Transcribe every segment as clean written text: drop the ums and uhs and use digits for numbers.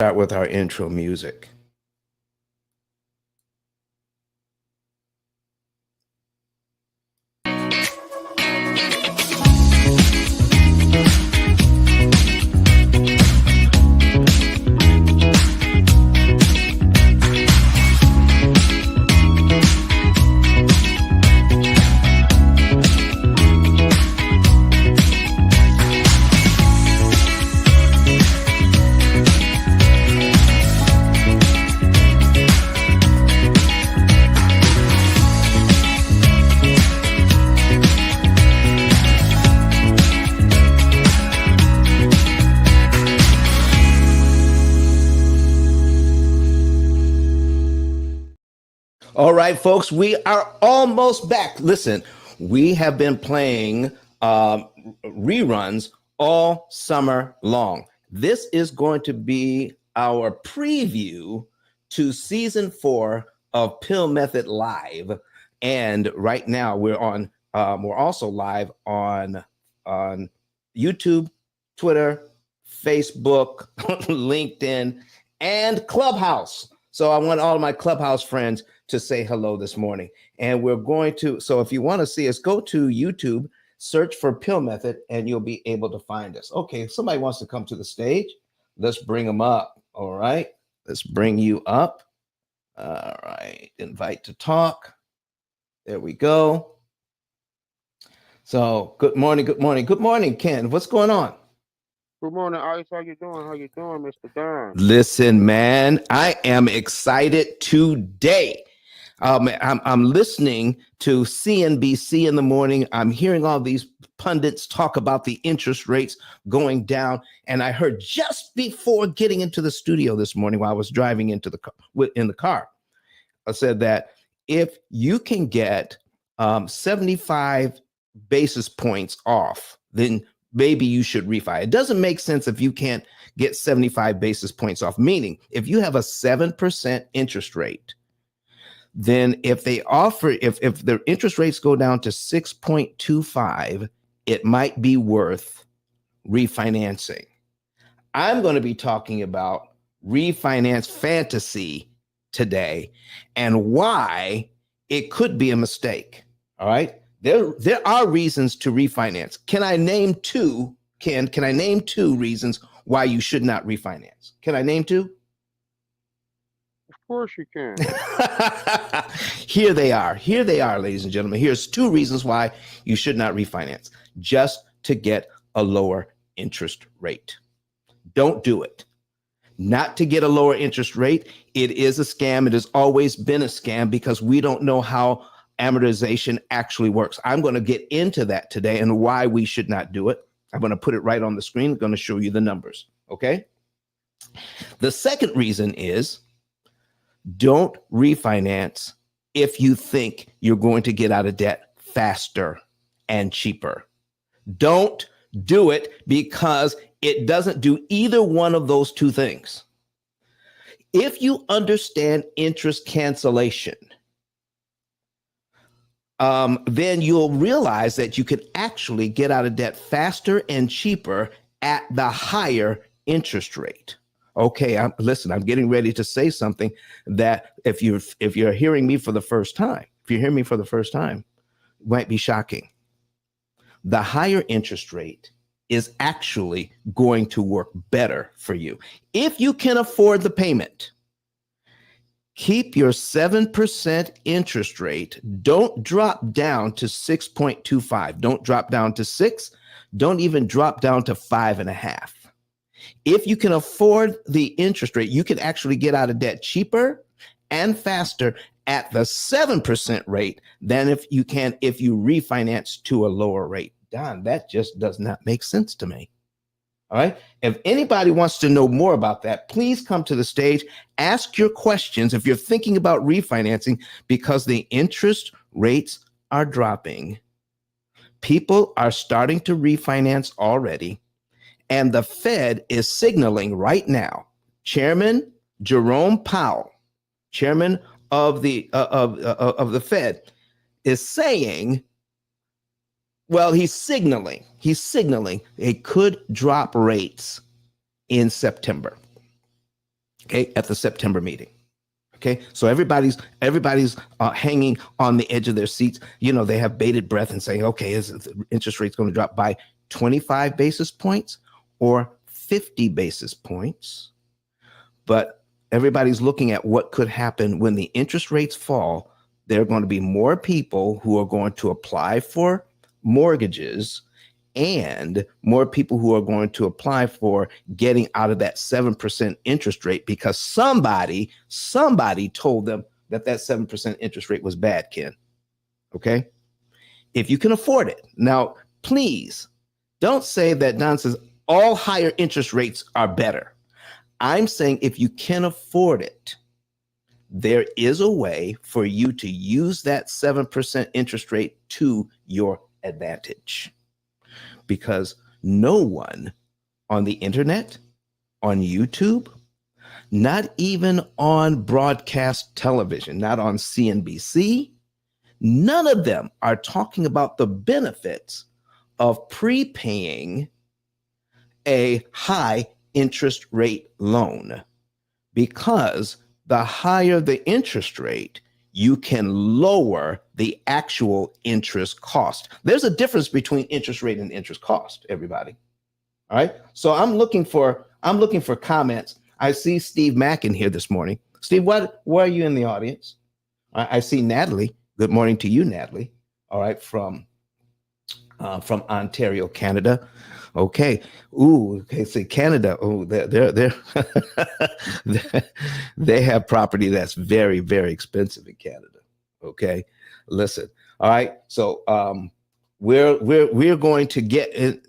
Start with our intro music. All right, folks, we are almost back. Listen, we have been playing reruns all summer long. This is going to be our preview to season 4 of P.I.L.L Method Live. And right now we're also live on YouTube, Twitter, Facebook, LinkedIn, and Clubhouse. So I want all of my Clubhouse friends to say hello this morning. And we're going to, so if you want to see us, go to YouTube, search for P.I.L.L Method, and you'll be able to find us. Okay, if somebody wants to come to the stage, let's bring them up. All right, let's bring you up. All right, invite to talk. There we go. So good morning, Ken. What's going on? Good morning, Ice. How you doing? How you doing, Mr. Don? Listen, man, I am excited today. I'm listening to CNBC in the morning. I'm hearing all these pundits talk about the interest rates going down. And I heard just before getting into the studio this morning while I was driving in the car, I said that if you can get 75 basis points off, then maybe you should refi. It doesn't make sense if you can't get 75 basis points off, meaning if you have a 7% interest rate, then if the interest rates go down to 6.25, it might be worth refinancing. I'm going to be talking about refinance fantasy today and why it could be a mistake. All right. There are reasons to refinance. Can I name two? Can I name two reasons why you should not refinance? Can I name two? Of course you can. Here they are, ladies and gentlemen. Here's two reasons why you should not refinance. Just to get a lower interest rate. Don't do it. Not to get a lower interest rate. It is a scam. It has always been a scam because we don't know how amortization actually works. I'm going to get into that today and why we should not do it. I'm going to put it right on the screen. I'm going to show you the numbers. Okay. The second reason is don't refinance if you think you're going to get out of debt faster and cheaper. Don't do it because it doesn't do either one of those two things. If you understand interest cancellation, then you'll realize that you can actually get out of debt faster and cheaper at the higher interest rate. Okay, listen, I'm getting ready to say something that if you're hearing me for the first time, it might be shocking. The higher interest rate is actually going to work better for you. If you can afford the payment, keep your 7% interest rate. Don't drop down to 6.25. Don't drop down to 6. Don't even drop down to 5.5. If you can afford the interest rate, you can actually get out of debt cheaper and faster at the 7% rate than if you refinance to a lower rate. Don, that just does not make sense to me. All right. If anybody wants to know more about that, please come to the stage, ask your questions if you're thinking about refinancing because the interest rates are dropping. People are starting to refinance already. And the Fed is signaling right now, Chairman Jerome Powell, chairman of the Fed, is saying, well, he's signaling it could drop rates in September. okay, at the September meeting. Okay, so everybody's hanging on the edge of their seats. You know, they have bated breath and saying, okay, is the interest rate's going to drop by 25 basis points or 50 basis points? But everybody's looking at what could happen when the interest rates fall. There are going to be more people who are going to apply for mortgages and more people who are going to apply for getting out of that 7% interest rate because somebody told them that 7% interest rate was bad, Ken. Okay? If you can afford it. Now, please don't say that nonsense. All higher interest rates are better. I'm saying if you can afford it, there is a way for you to use that 7% interest rate to your advantage. Because no one on the internet, on YouTube, not even on broadcast television, not on CNBC, none of them are talking about the benefits of prepaying a high interest rate loan. Because the higher the interest rate, you can lower the actual interest cost. There's a difference between interest rate and interest cost, everybody. All right. So I'm looking for comments. I see Steve Mack in here this morning. Steve, why are you in the audience? I see Natalie. Good morning to you, Natalie. All right, from Ontario, Canada. Okay. Ooh, okay. See, Canada. Oh, they're they have property that's very, very expensive in Canada. Okay. Listen. All right. So we're going to get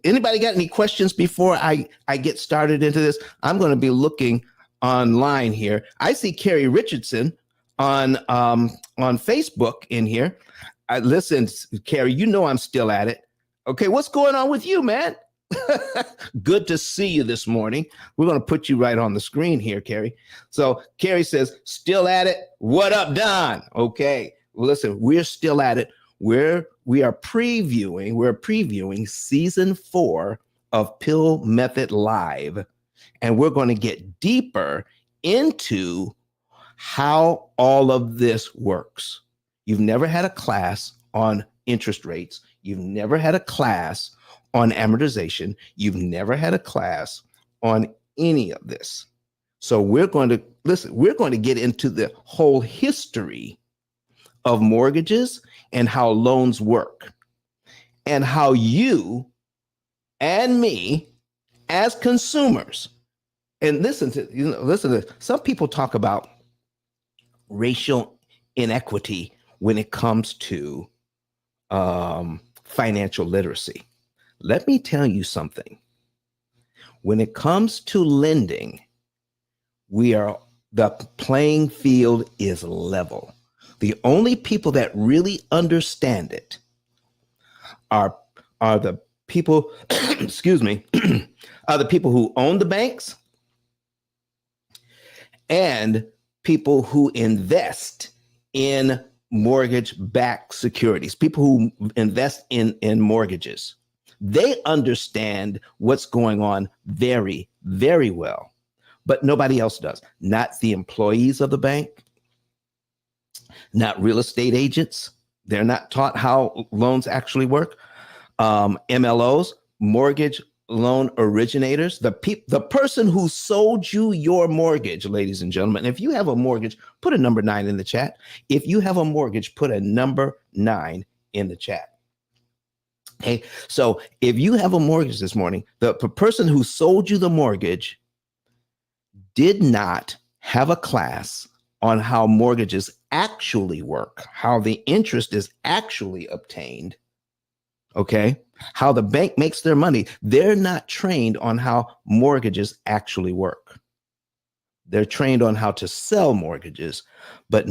anybody got any questions before I get started into this? I'm going to be online here. I see Carrie Richardson on Facebook in here. Listen, Carrie, you know I'm still at it. Okay, what's going on with you, man? Good to see you this morning. We're going to put you right on the screen here, Carrie. So Carrie says, still at it. What up, Don? Okay, well, listen, we're still at it. We are previewing season 4 of P.I.L.L Method Live, and we're going to get deeper into how all of this works. You've never had a class on interest rates. You've never had a class on amortization. You've never had a class on any of this. So we're going to get into the whole history of mortgages and how loans work and how you and me as consumers, and listen to some people talk about racial inequity when it comes to financial literacy. Let me tell you something. When it comes to lending, the playing field is level. The only people that really understand it are the people, excuse me, are the people who own the banks and people who invest in mortgage-backed securities, people who invest in mortgages. They understand what's going on very, very well, but nobody else does. Not the employees of the bank, not real estate agents. They're not taught how loans actually work. MLOs, mortgage loan originators, the person who sold you your mortgage, ladies and gentlemen. If you have a mortgage, put a number 9 in the chat. If you have a mortgage, put a number 9 in the chat. Okay, so if you have a mortgage this morning, the person who sold you the mortgage did not have a class on how mortgages actually work, how the interest is actually obtained. Okay, how the bank makes their money. They're not trained on how mortgages actually work. They're trained on how to sell mortgages, but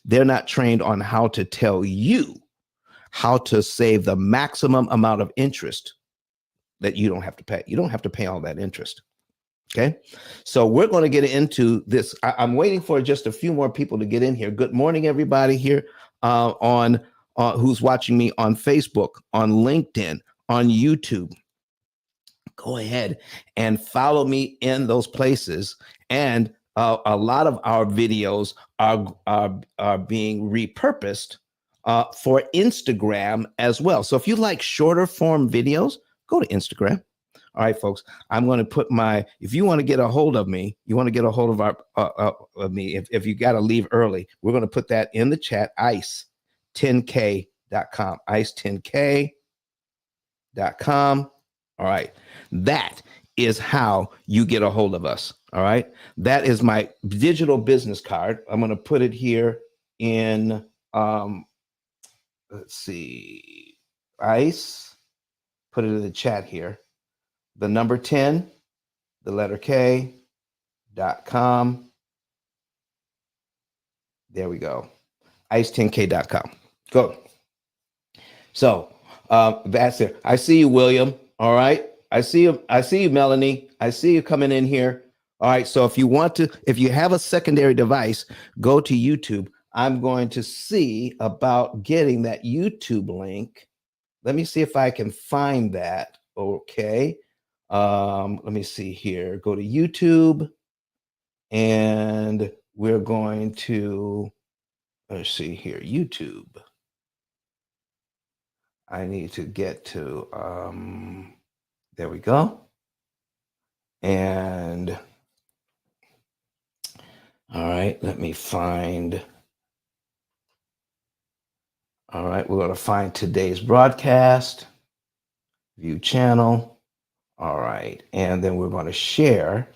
they're not trained on how to tell you how to save the maximum amount of interest that you don't have to pay. You don't have to pay all that interest. Okay, so we're going to get into this. I'm waiting for just a few more people to get in here. Good morning, everybody here on who's watching me on Facebook, on LinkedIn, on YouTube. go ahead and follow me in those places. And a lot of our videos are being repurposed for Instagram as well. So if you like shorter form videos, go to Instagram. All right, folks. I'm going to put if you want to get a hold of me, you want to get a hold of of me. If you got to leave early, we're going to put that in the chat. ice10k.com. ice10k.com. All right. That is how you get a hold of us. All right. That is my digital business card. I'm going to put it here in, let's see, ICE. Put it in the chat here. The number 10, the letter K.com. There we go. ice10k.com. Go. So that's it. I see you, William. All right. I see you. I see you, Melanie. I see you coming in here. All right. So if you have a secondary device, go to YouTube. I'm going to see about getting that YouTube link. Let me see if I can find that. Okay. Let me see here. Go to YouTube, and we're going to, let's see here, YouTube. I need to get to, there we go. And all right, let me find. All right, we're going to find today's broadcast, view channel. All right, and then we're going to share.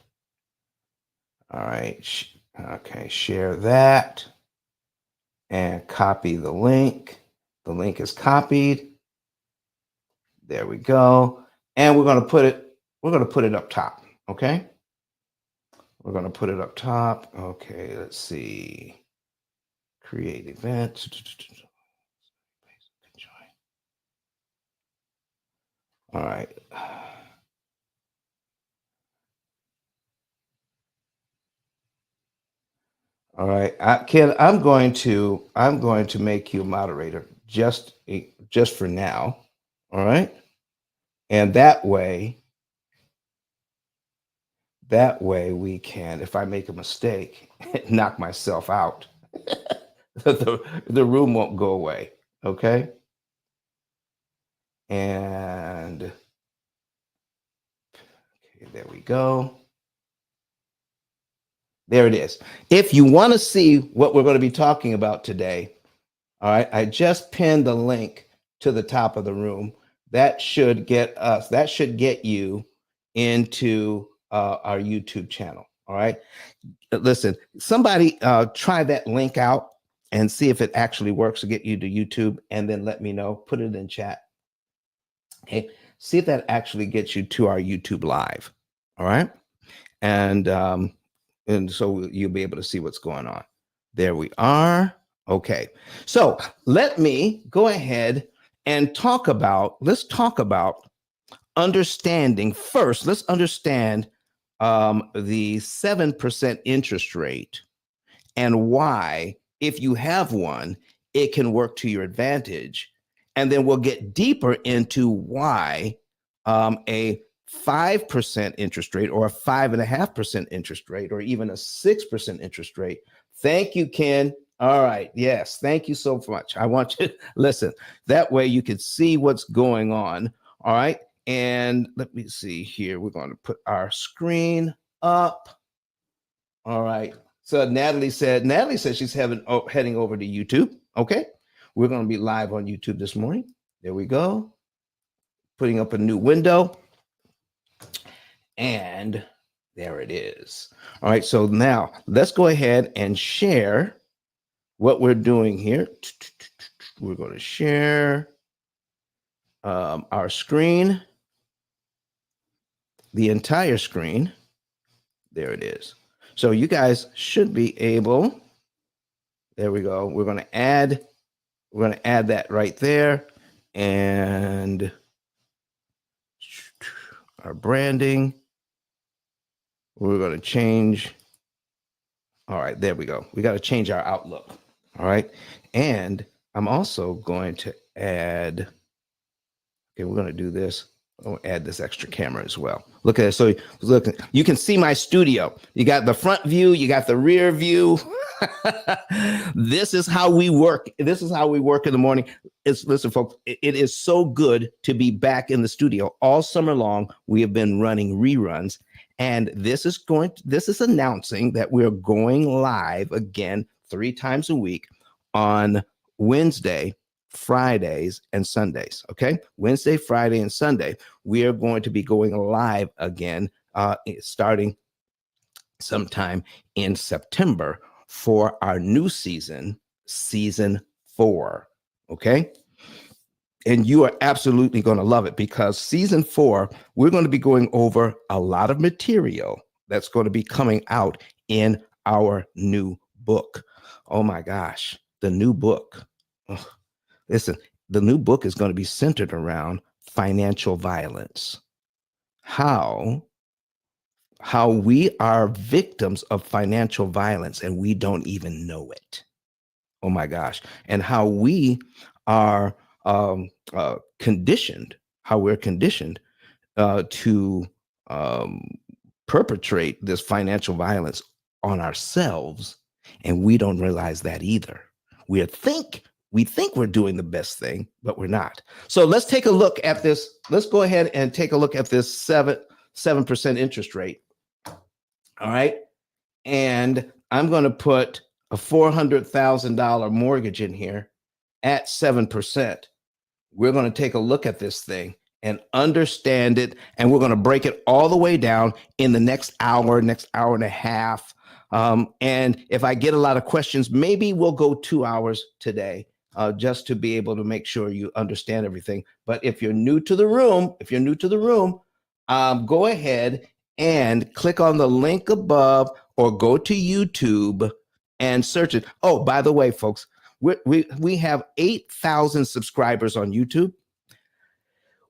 All right, okay, share that and copy the link. The link is copied. There we go. And we're going to put it up top, okay? We're going to put it up top. Okay, let's see. Create event. All right. All right, Ken, I'm going to make you a moderator just for now. All right, and that way we can, if I make a mistake, knock myself out, the room won't go away. Okay, and okay, there we go. There it is. If you want to see what we're going to be talking about today, all right, I just pinned the link to the top of the room. That should get you into our YouTube channel. All right. Listen, somebody try that link out and see if it actually works to get you to YouTube, and then let me know. Put it in chat. Okay. See if that actually gets you to our YouTube live. All right. And so you'll be able to see what's going on. There we are. Okay. So let me go ahead and let's talk about understanding first. Let's understand the 7% interest rate and why, if you have one, it can work to your advantage. And then we'll get deeper into why a 5% interest rate, or a 5.5% interest rate, or even a 6% interest rate. Thank you, Ken. All right. Yes. Thank you so much. I want you to listen. That way you can see what's going on. All right. And let me see here. We're going to put our screen up. All right. So Natalie said she's heading over to YouTube. Okay. We're going to be live on YouTube this morning. There we go. Putting up a new window. And there it is. All right. So now let's go ahead and share what we're doing here. We're going to share our screen, the entire screen. There it is. So you guys should be able. There we go. We're going to add that right there, and our branding. We're going to change. All right, there we go. We got to change our outlook. All right. And I'm also going to add, okay, we're going to do this. I'll add this extra camera as well. Look at it. So look, you can see my studio. You got the front view, you got the rear view. This is how we work. This is how we work in the morning. Listen, folks, it is so good to be back in the studio. All summer long, we have been running reruns, and this is announcing that we're going live again 3 times a week on Wednesday, Fridays, and Sundays. Okay, Wednesday, Friday, and Sunday. We are going to be going live again, starting sometime in September for our new season, season 4. Okay. And you are absolutely going to love it, because season 4, we're going to be going over a lot of material that's going to be coming out in our new book. Oh my gosh, the new book. Ugh. Listen, the new book is going to be centered around financial violence. How we are victims of financial violence and we don't even know it. Oh my gosh. And how we are conditioned, how we're conditioned to perpetrate this financial violence on ourselves, and we don't realize that either. We think we're doing the best thing, but we're not. So let's take a look at this. Let's go ahead and take a look at this 7% interest rate. All right. And I'm going to put a $400,000 mortgage in here at 7%. We're going to take a look at this thing and understand it. And we're going to break it all the way down in the next hour and a half. And if I get a lot of questions, maybe we'll go 2 hours today, just to be able to make sure you understand everything. But if you're new to the room, go ahead and click on the link above or go to YouTube and search it. Oh, by the way, folks, we have 8,000 subscribers on YouTube.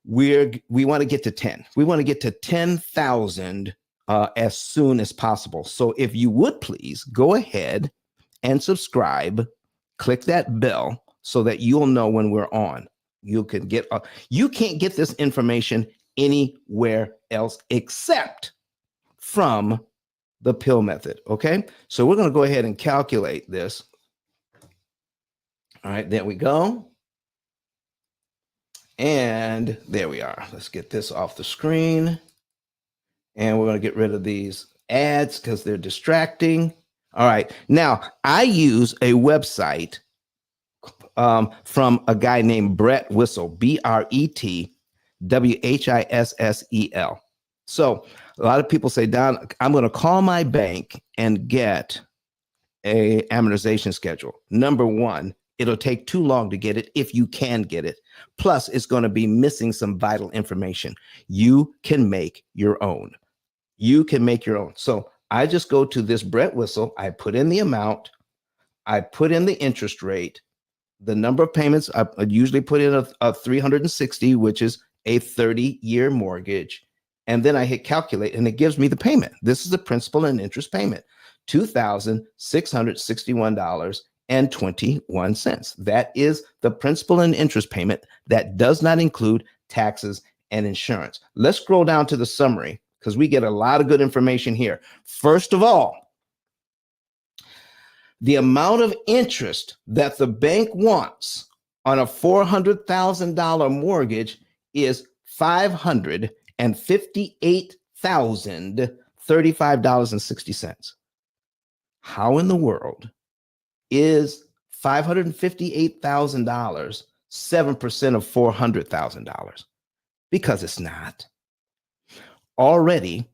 We want to get to 10. We want to get to 10,000 as soon as possible. So if you would please go ahead and subscribe, click that bell so that you'll know when we're on. You can't get this information anywhere else except from the P.I.L.L method. Okay, so we're going to go ahead and calculate this. All right, there we go. And there we are. Let's get this off the screen. And we're going to get rid of these ads because they're distracting. All right, now I use a website from a guy named Brett Whistle, BRETWHISSEL. So a lot of people say, Don, I'm going to call my bank and get a amortization schedule. Number one, it'll take too long to get it if you can get it. Plus, it's going to be missing some vital information. You can make your own. So I just go to this Brett Whistle. I put in the amount. I put in the interest rate, the number of payments. I usually put in a 360, which is a 30-year mortgage. And then I hit calculate and it gives me the payment. This is the principal and interest payment, $2,661.21. That is the principal and interest payment. That does not include taxes and insurance. Let's scroll down to the summary because we get a lot of good information here. First of all, the amount of interest that the bank wants on a $400,000 mortgage is $558,035.60. How in the world is $558,000 7% of $400,000? Because it's not. Already,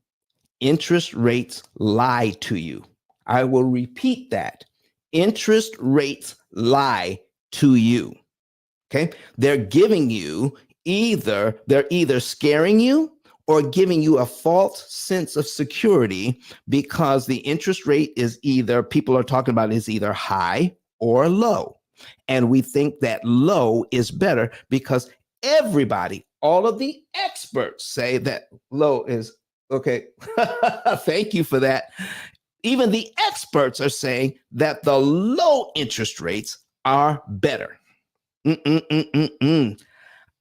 interest rates lie to you. I will repeat that. Interest rates lie to you. Okay? They're giving you they're either scaring you or giving you a false sense of security, because the interest rate is people are talking about is either high or low. And we think that low is better because all of the experts say that low is okay. Thank you for that. Even the experts are saying that the low interest rates are better.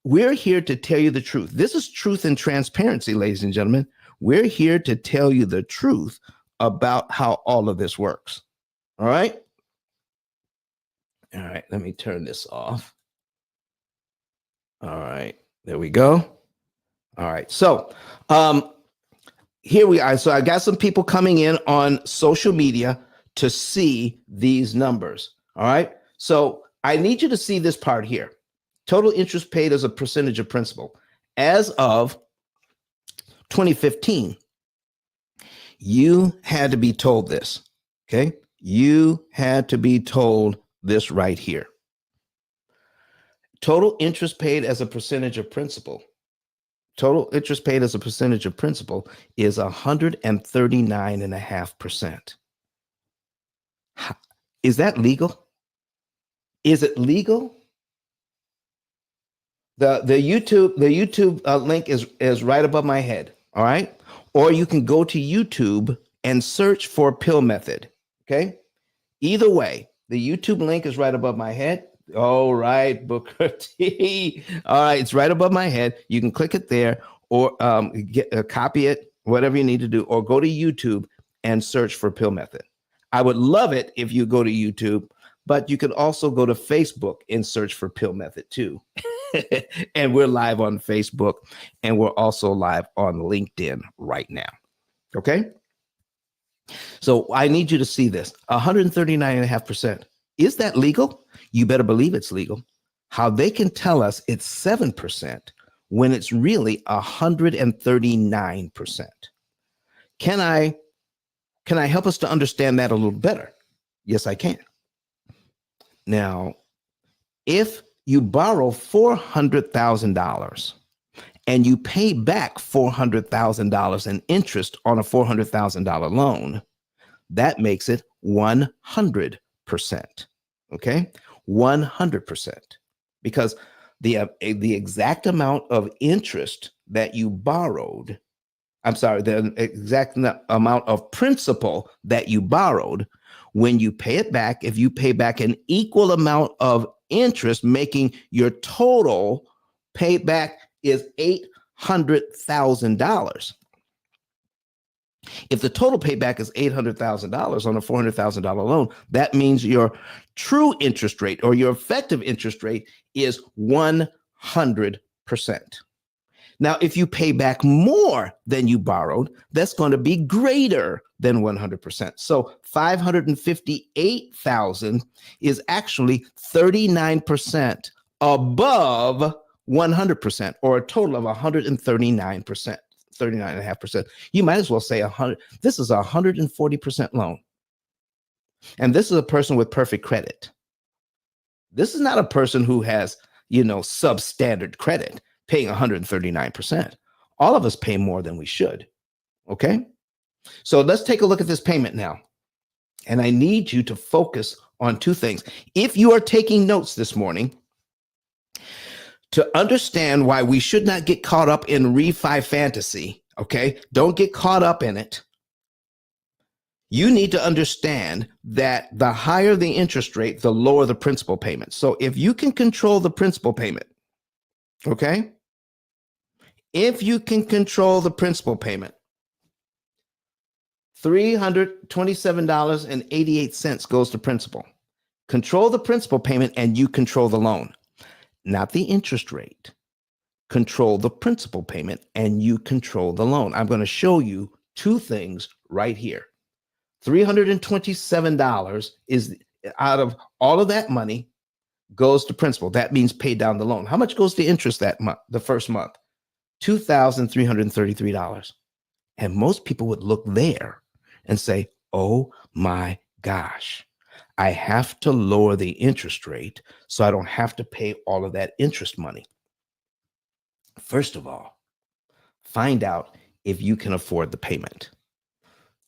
we're here to tell you the truth. This is truth and transparency, ladies and gentlemen. We're here to tell you the truth about how all of this works. All right. All right. Let me turn this off. All right. There we go. All right. So here we are. So I got some people coming in on social media to see these numbers. All right. So I need you to see this part here. Total interest paid as a percentage of principal. As of 2015, you had to be told this. Okay. You had to be told this right here. Total interest paid as a percentage of principal. Total interest paid as a percentage of principal is 139.5%. Is that legal? Is it legal? The YouTube link is right above my head. All right. Or you can go to YouTube and search for P.I.L.L method. Okay. Either way, the YouTube link is right above my head. All right, Booker T. All right, it's right above my head. You can click it there or copy it, whatever you need to do, or go to YouTube and search for P.I.L.L method. I would love it if you go to YouTube, but you can also go to Facebook and search for P.I.L.L method too. And we're live on Facebook, and we're also live on LinkedIn right now. Okay. So I need you to see this 139.5%. Is that legal? You better believe it's legal. How they can tell us it's 7% when it's really 139%. Can I help us to understand that a little better? Yes, I can. Now, if you borrow $400,000 and you pay back $400,000 in interest on a $400,000 loan, that makes it 100%. Okay, 100%, because the exact amount of interest that you borrowed, the exact amount of principal that you borrowed, when you pay it back, if you pay back an equal amount of interest, making your total payback is $800,000. If the total payback is $800,000 on a $400,000 loan, that means your true interest rate or your effective interest rate is 100%. Now, if you pay back more than you borrowed, that's going to be greater than 100%. So 558,000 is actually 39% above 100%, or a total of 139%. 39.5%. You might as well say 100. This is a 140% loan. And this is a person with perfect credit. This is not a person who has, substandard credit paying 139%. All of us pay more than we should. Okay. So let's take a look at this payment now. And I need you to focus on two things. If you are taking notes this morning, to understand why we should not get caught up in refi fantasy, okay? Don't get caught up in it. You need to understand that the higher the interest rate, the lower the principal payment. So if you can control the principal payment, okay? If you can control the principal payment, $327.88 goes to principal. Control the principal payment and you control the loan. Not the interest rate. Control the principal payment and you control the loan. I'm going to show you two things right here. $327 is out of all of that money goes to principal. That means pay down the loan. How much goes to interest that month, the first month? $2,333. And most people would look there and say, oh my gosh, I have to lower the interest rate so I don't have to pay all of that interest money. First of all, find out if you can afford the payment.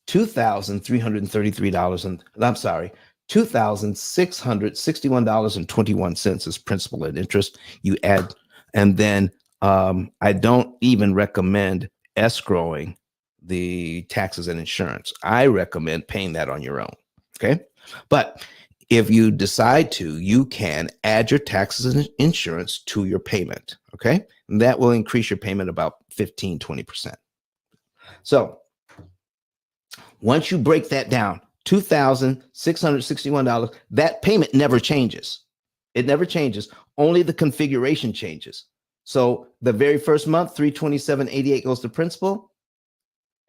$2,661.21 is principal and interest. You add, and then I don't even recommend escrowing the taxes and insurance. I recommend paying that on your own. Okay. But If you decide to, you can add your taxes and insurance to your payment. Okay. And that will increase your payment about 15-20%. So once you break that down, $2,661, that payment never changes. It never changes. Only the configuration changes. So the very first month, $327.88 goes to principal.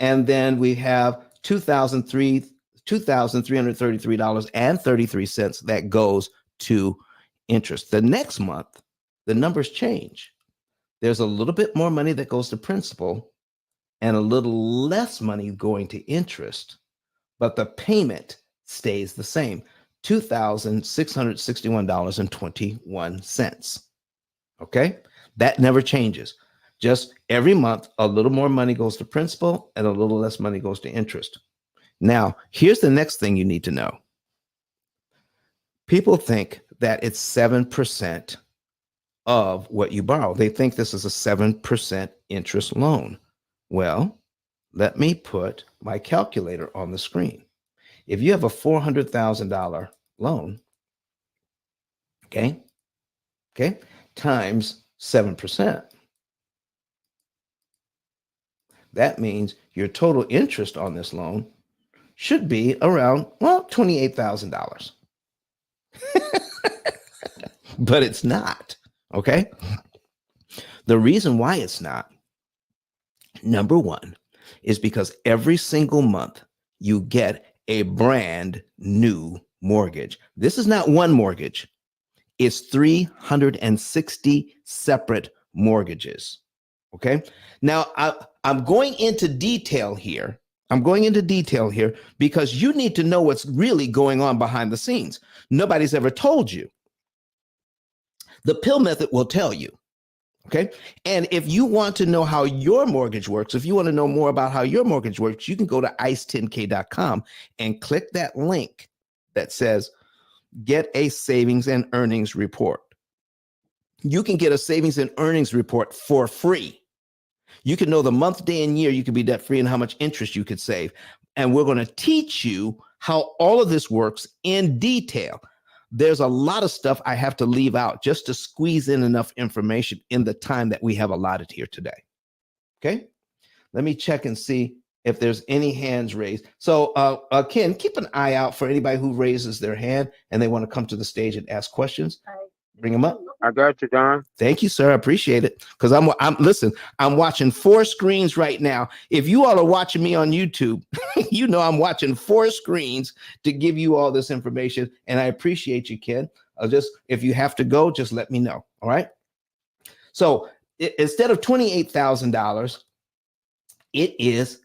And then we have $2,333.33 that goes to interest. The next month, the numbers change. There's a little bit more money that goes to principal and a little less money going to interest, but the payment stays the same, $2,661.21. Okay, that never changes. Just every month, a little more money goes to principal and a little less money goes to interest. Now, here's the next thing you need to know. People think that it's 7% of what you borrow. They think this is a 7% interest loan. Well, let me put my calculator on the screen. If you have a $400,000 loan, okay, times 7%, that means your total interest on this loan should be around, well, $28,000. But it's not, okay? The reason why it's not, number one, is because every single month you get a brand new mortgage. This is not one mortgage. It's 360 separate mortgages. Okay. Now I'm going into detail here. Because you need to know what's really going on behind the scenes. Nobody's ever told you. The P.I.L.L method will tell you. Okay. And if you want to know how your mortgage works, if you want to know more about how your mortgage works, you can go to ice10k.com and click that link that says get a savings and earnings report. You can get a savings and earnings report for free. You can know the month, day, and year you could be debt free and how much interest you could save. And we're going to teach you how all of this works in detail. There's a lot of stuff I have to leave out just to squeeze in enough information in the time that we have allotted here today. Okay, let me check and see if there's any hands raised. So Ken, keep an eye out for anybody who raises their hand and they want to come to the stage and ask questions. Bring them up. I got you, Don. Thank you, sir. I appreciate it. Because I'm watching 4 screens right now. If you all are watching me on YouTube, you know I'm watching 4 screens to give you all this information. And I appreciate you, Ken. If you have to go, just let me know. All right. So instead of $28,000, it is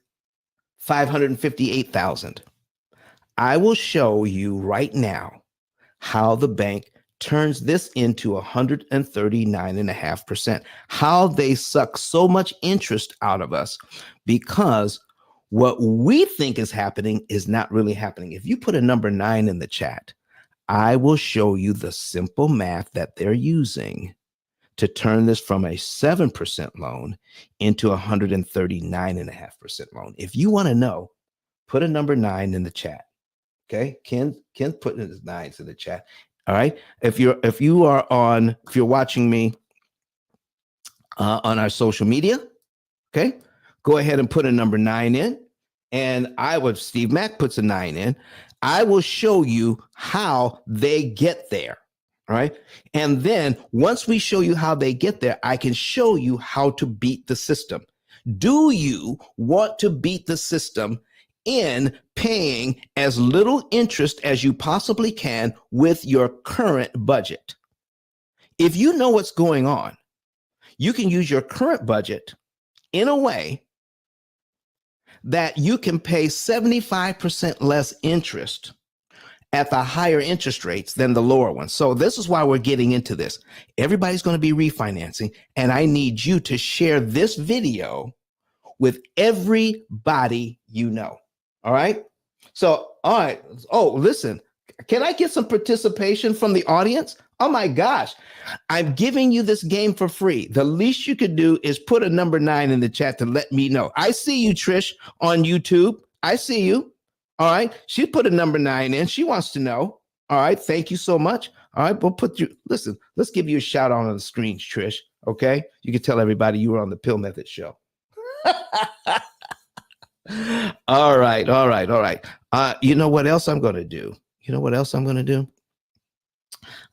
$558,000. I will show you right now how the bank turns this into 139.5%. How they suck so much interest out of us because what we think is happening is not really happening. If you put a number 9 in the chat, I will show you the simple math that they're using to turn this from a 7% loan into 139.5% loan. If you want to know, put a number 9 in the chat. Okay, Ken putting his 9s in the chat. All right. If you're watching me on our social media, okay, go ahead and put a number 9 in. And Steve Mack puts a 9 in. I will show you how they get there. All right. And then once we show you how they get there, I can show you how to beat the system. Do you want to beat the system in paying as little interest as you possibly can with your current budget? If you know what's going on, you can use your current budget in a way that you can pay 75% less interest at the higher interest rates than the lower ones. So this is why we're getting into this. Everybody's going to be refinancing, and I need you to share this video with everybody you know. All right. So, all right. Oh, listen, can I get some participation from the audience? Oh my gosh, I'm giving you this game for free. The least you could do is put a number 9 in the chat to let me know. I see you, Trish, on YouTube. I see you. All right. She put a number 9 in. She wants to know. All right. Thank you so much. All right. We'll listen, let's give you a shout out on the screen, Trish. Okay. You can tell everybody you were on the Pill Method show. All right. All right. All right. You know what else I'm going to do?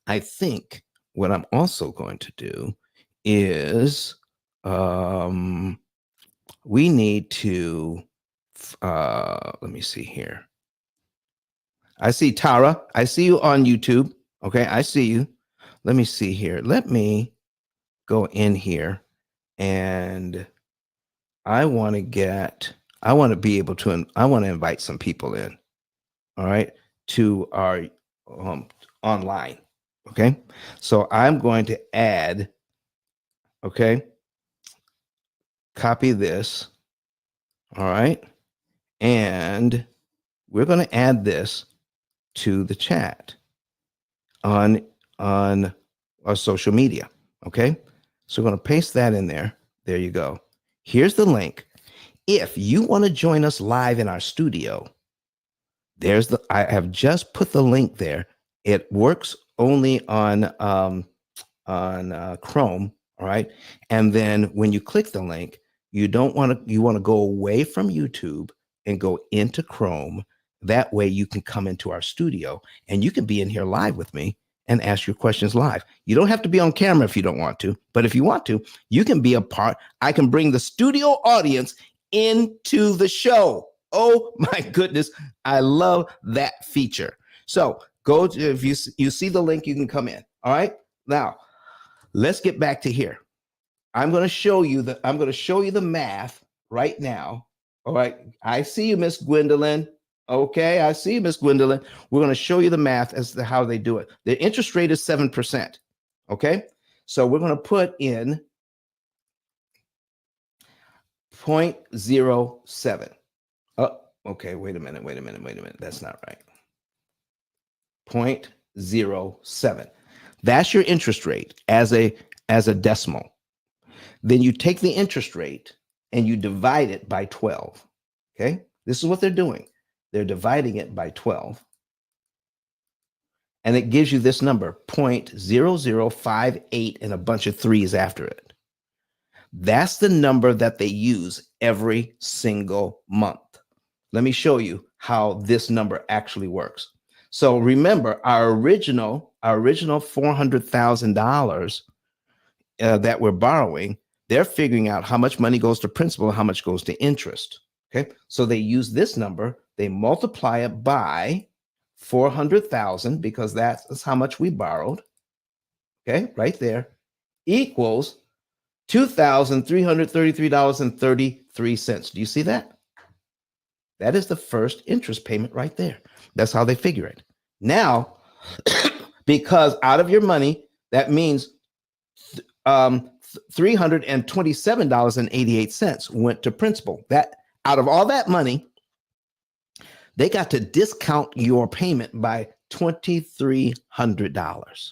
I think what I'm also going to do is we need to, let me see here. I see Tara. I see you on YouTube. Okay, I see you. Let me see here. Let me go in here and I want to be able to, I want to invite some people in, all right, to our online. Okay, so I'm going to add, okay, copy this, all right, and we're going to add this to the chat on our social media. Okay, so we're going to paste that in there. There you go. Here's the link. If you want to join us live in our studio, I have just put the link there. It works only on Chrome. All right, and then when you click the link, you want to go away from YouTube and go into Chrome. That way you can come into our studio and you can be in here live with me and ask your questions live. You don't have to be on camera if you don't want to, but if you want to, you can be a part. I can bring the studio audience into the show. Oh my goodness. I love that feature. So go to, if you see the link, you can come in. All right. Now let's get back to here. I'm going to show you the math right now. All right. I see you, Miss Gwendolyn. Okay, I see you, Miss Gwendolyn. We're going to show you the math as to how they do it. The interest rate is 7%. Okay, so we're going to put in 0.07. Oh, okay, wait a minute. That's not right. 0.07. That's your interest rate as a decimal. Then you take the interest rate and you divide it by 12. Okay, this is what they're doing. They're dividing it by 12. And it gives you this number, 0.0058 and a bunch of threes after it. That's the number that they use every single month. Let me show you how this number actually works. So remember, our original $400,000 that we're borrowing, they're figuring out how much money goes to principal, how much goes to interest. Okay, so they use this number, they multiply it by 400,000 because that's how much we borrowed. Okay, right there equals $2,333.33. Do you see that? That is the first interest payment right there. That's how they figure it. Now, because out of your money, that means $327.88 went to principal. That out of all that money, they got to discount your payment by $2,300,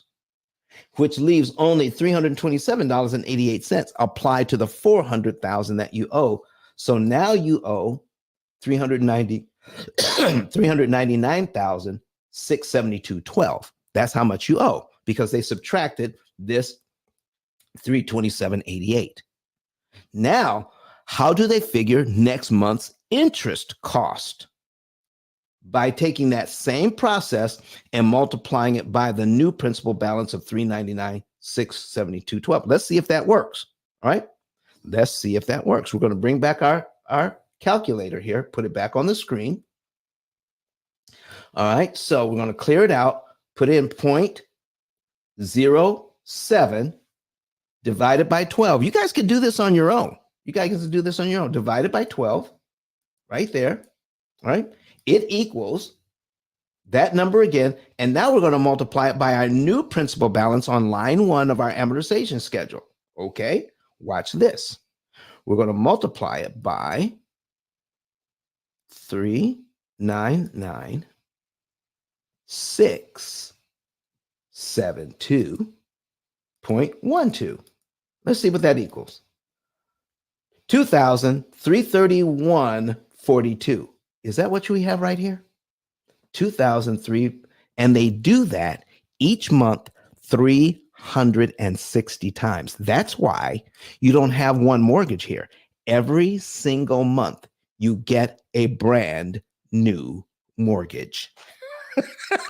which leaves only $327.88 applied to the $400,000 that you owe. So now you owe $399,672.12. That's how much you owe because they subtracted this $327.88. Now, how do they figure next month's interest cost? By taking that same process and multiplying it by the new principal balance of $399,672.12. Let's see if that works. All right. Let's see if that works. We're going to bring back our calculator here, put it back on the screen. All right. So we're going to clear it out, put in 0.07 divided by 12. You guys can do this on your own. Divided by 12 right there. All right. It equals that number again. And now we're going to multiply it by our new principal balance on line 1 of our amortization schedule. Okay. Watch this. We're going to multiply it by 399,672.12. Let's see what that equals. 2,331.42. Is that what we have right here? 2,003. And they do that each month 360 times. That's why you don't have one mortgage here. Every single month, you get a brand new mortgage.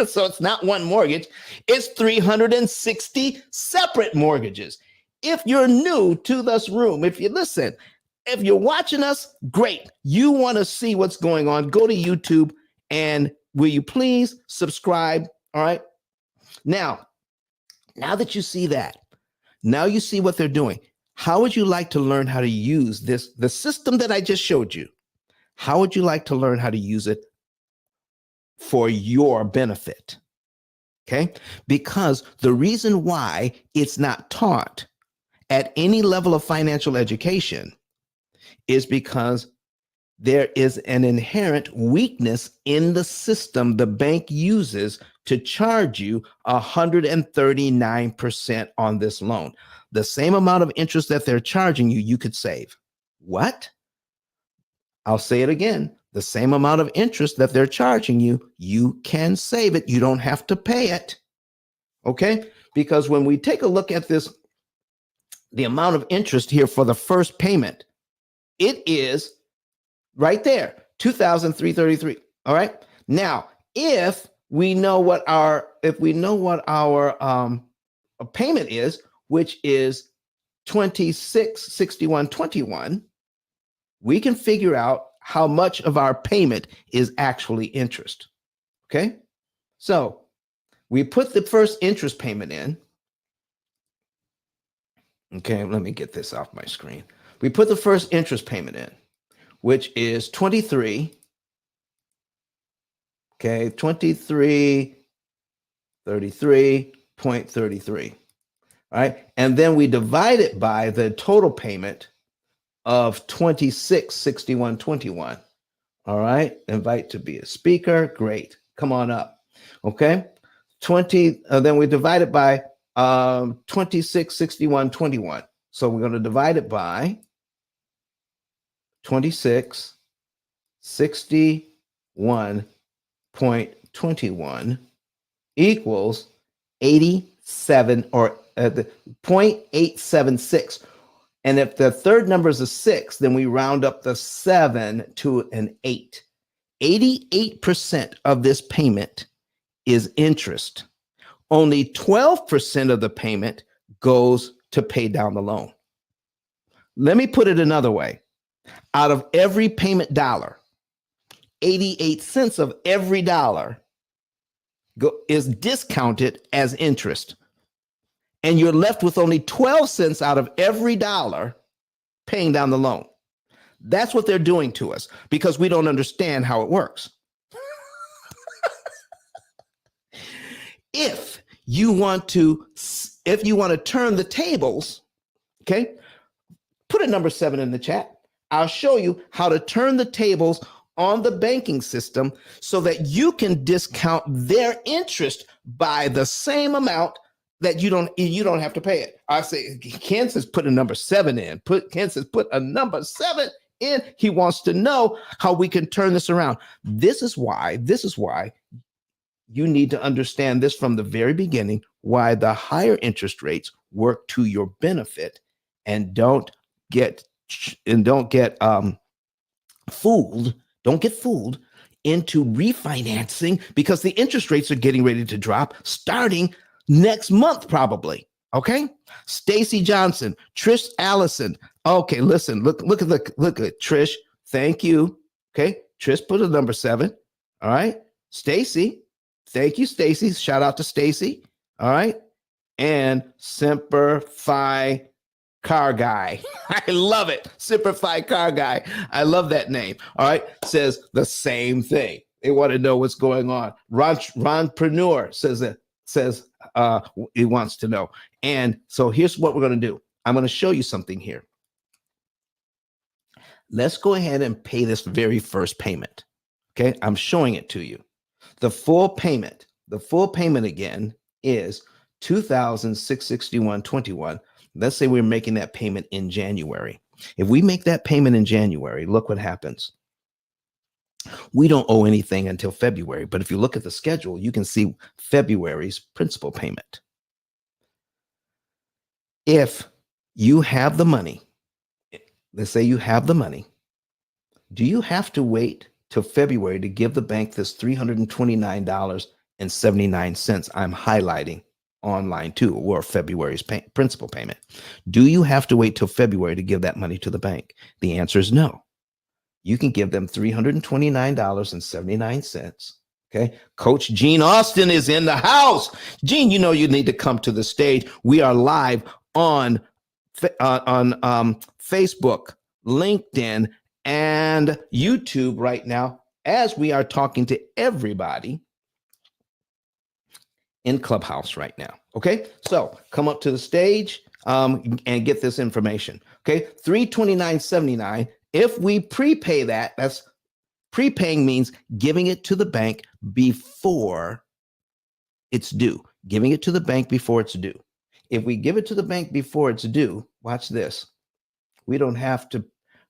So it's not one mortgage, it's 360 separate mortgages. If you're new to this room, if you're watching us, great. You want to see what's going on, go to YouTube and will you please subscribe? All right. Now that you see that, now you see what they're doing. How would you like to learn how to use the system that I just showed you? How would you like to learn how to use it for your benefit? Okay. Because the reason why it's not taught at any level of financial education is because there is an inherent weakness in the system the bank uses to charge you 139% on this loan. The same amount of interest that they're charging you, you could save. What? I'll say it again. The same amount of interest that they're charging you, you can save it. You don't have to pay it. Okay? Because when we take a look at this, the amount of interest here for the first payment, it is right there, $2,333. All right. Now, if we know what our payment is, which is $26.61.21, we can figure out how much of our payment is actually interest. Okay. So we put the first interest payment in. Okay. Let me get this off my screen. We put the first interest payment in, which is 2333.33. All right. And then we divide it by the total payment of 2661.21. All right. Invite to be a speaker. Great. Come on up. Okay. Then we divide it by 2661.21. So we're going to divide it by 2661.21 equals 87 or the 0.876. And if the third number is a 6, then we round up the 7 to an 8. 88% of this payment is interest. Only 12% of the payment goes to pay down the loan. Let me put it another way. Out of every payment dollar, 88 cents of every dollar is discounted as interest. And you're left with only 12 cents out of every dollar paying down the loan. That's what they're doing to us because we don't understand how it works. If you want to turn the tables, okay, put a number 7 in the chat. I'll show you how to turn the tables on the banking system so that you can discount their interest by the same amount that you don't have to pay it. I say, Ken says put a number 7 in. Ken says put a number 7 in. He wants to know how we can turn this around. This is why you need to understand this from the very beginning, why the higher interest rates work to your benefit, and don't get fooled. Don't get fooled into refinancing because the interest rates are getting ready to drop starting next month, probably. Okay. Stacy Johnson, Trish Allison. Okay, listen, look at Trish. Thank you. Okay. Trish put a number 7. All right. Stacy. Thank you, Stacy. Shout out to Stacy. All right. And Semper Fi Car Guy. I love it. Semper Fi Car Guy. I love that name. All right. Says the same thing. They want to know what's going on. Ronpreneur says he wants to know. And so here's what we're going to do. I'm going to show you something here. Let's go ahead and pay this very first payment. Okay. I'm showing it to you. The full payment again is $2,661.21. Let's say we're making that payment in January. If we make that payment in January, look what happens. We don't owe anything until February, but if you look at the schedule, you can see February's principal payment. If you have the money, let's say you have the money, do you have to wait till February to give the bank this $329.79 I'm highlighting on line 2, or February's principal payment? Do you have to wait till February to give that money to the bank? The answer is no. You can give them $329.79. Okay. Coach Gene Austin is in the house. Gene, you know you need to come to the stage. We are live on Facebook, LinkedIn, and YouTube right now as we are talking to everybody in Clubhouse right now. Okay. So come up to the stage and get this information. Okay. $329.79. If we prepay that, that's prepaying means giving it to the bank before it's due. Giving it to the bank before it's due. If we give it to the bank before it's due, watch this. We don't have to,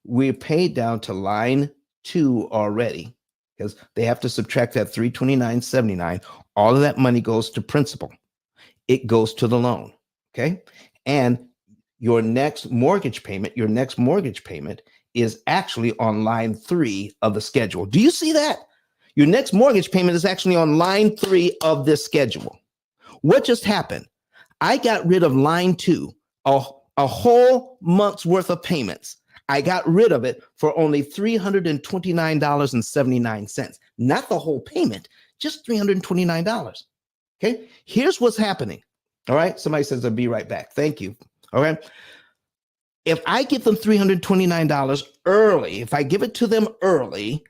we're paid down to line 2 already because they have to subtract that $329.79. All of that money goes to principal. It goes to the loan. Okay. And your next mortgage payment is actually on line 3 of the schedule. Do you see that? Your next mortgage payment is actually on line 3 of this schedule. What just happened? I got rid of line 2, a whole month's worth of payments. I got rid of it for only $329.79. Not the whole payment, just $329. Okay, here's what's happening. All right, somebody says I'll be right back. Thank you. All right. If I give them $329 early, if I give it to them early,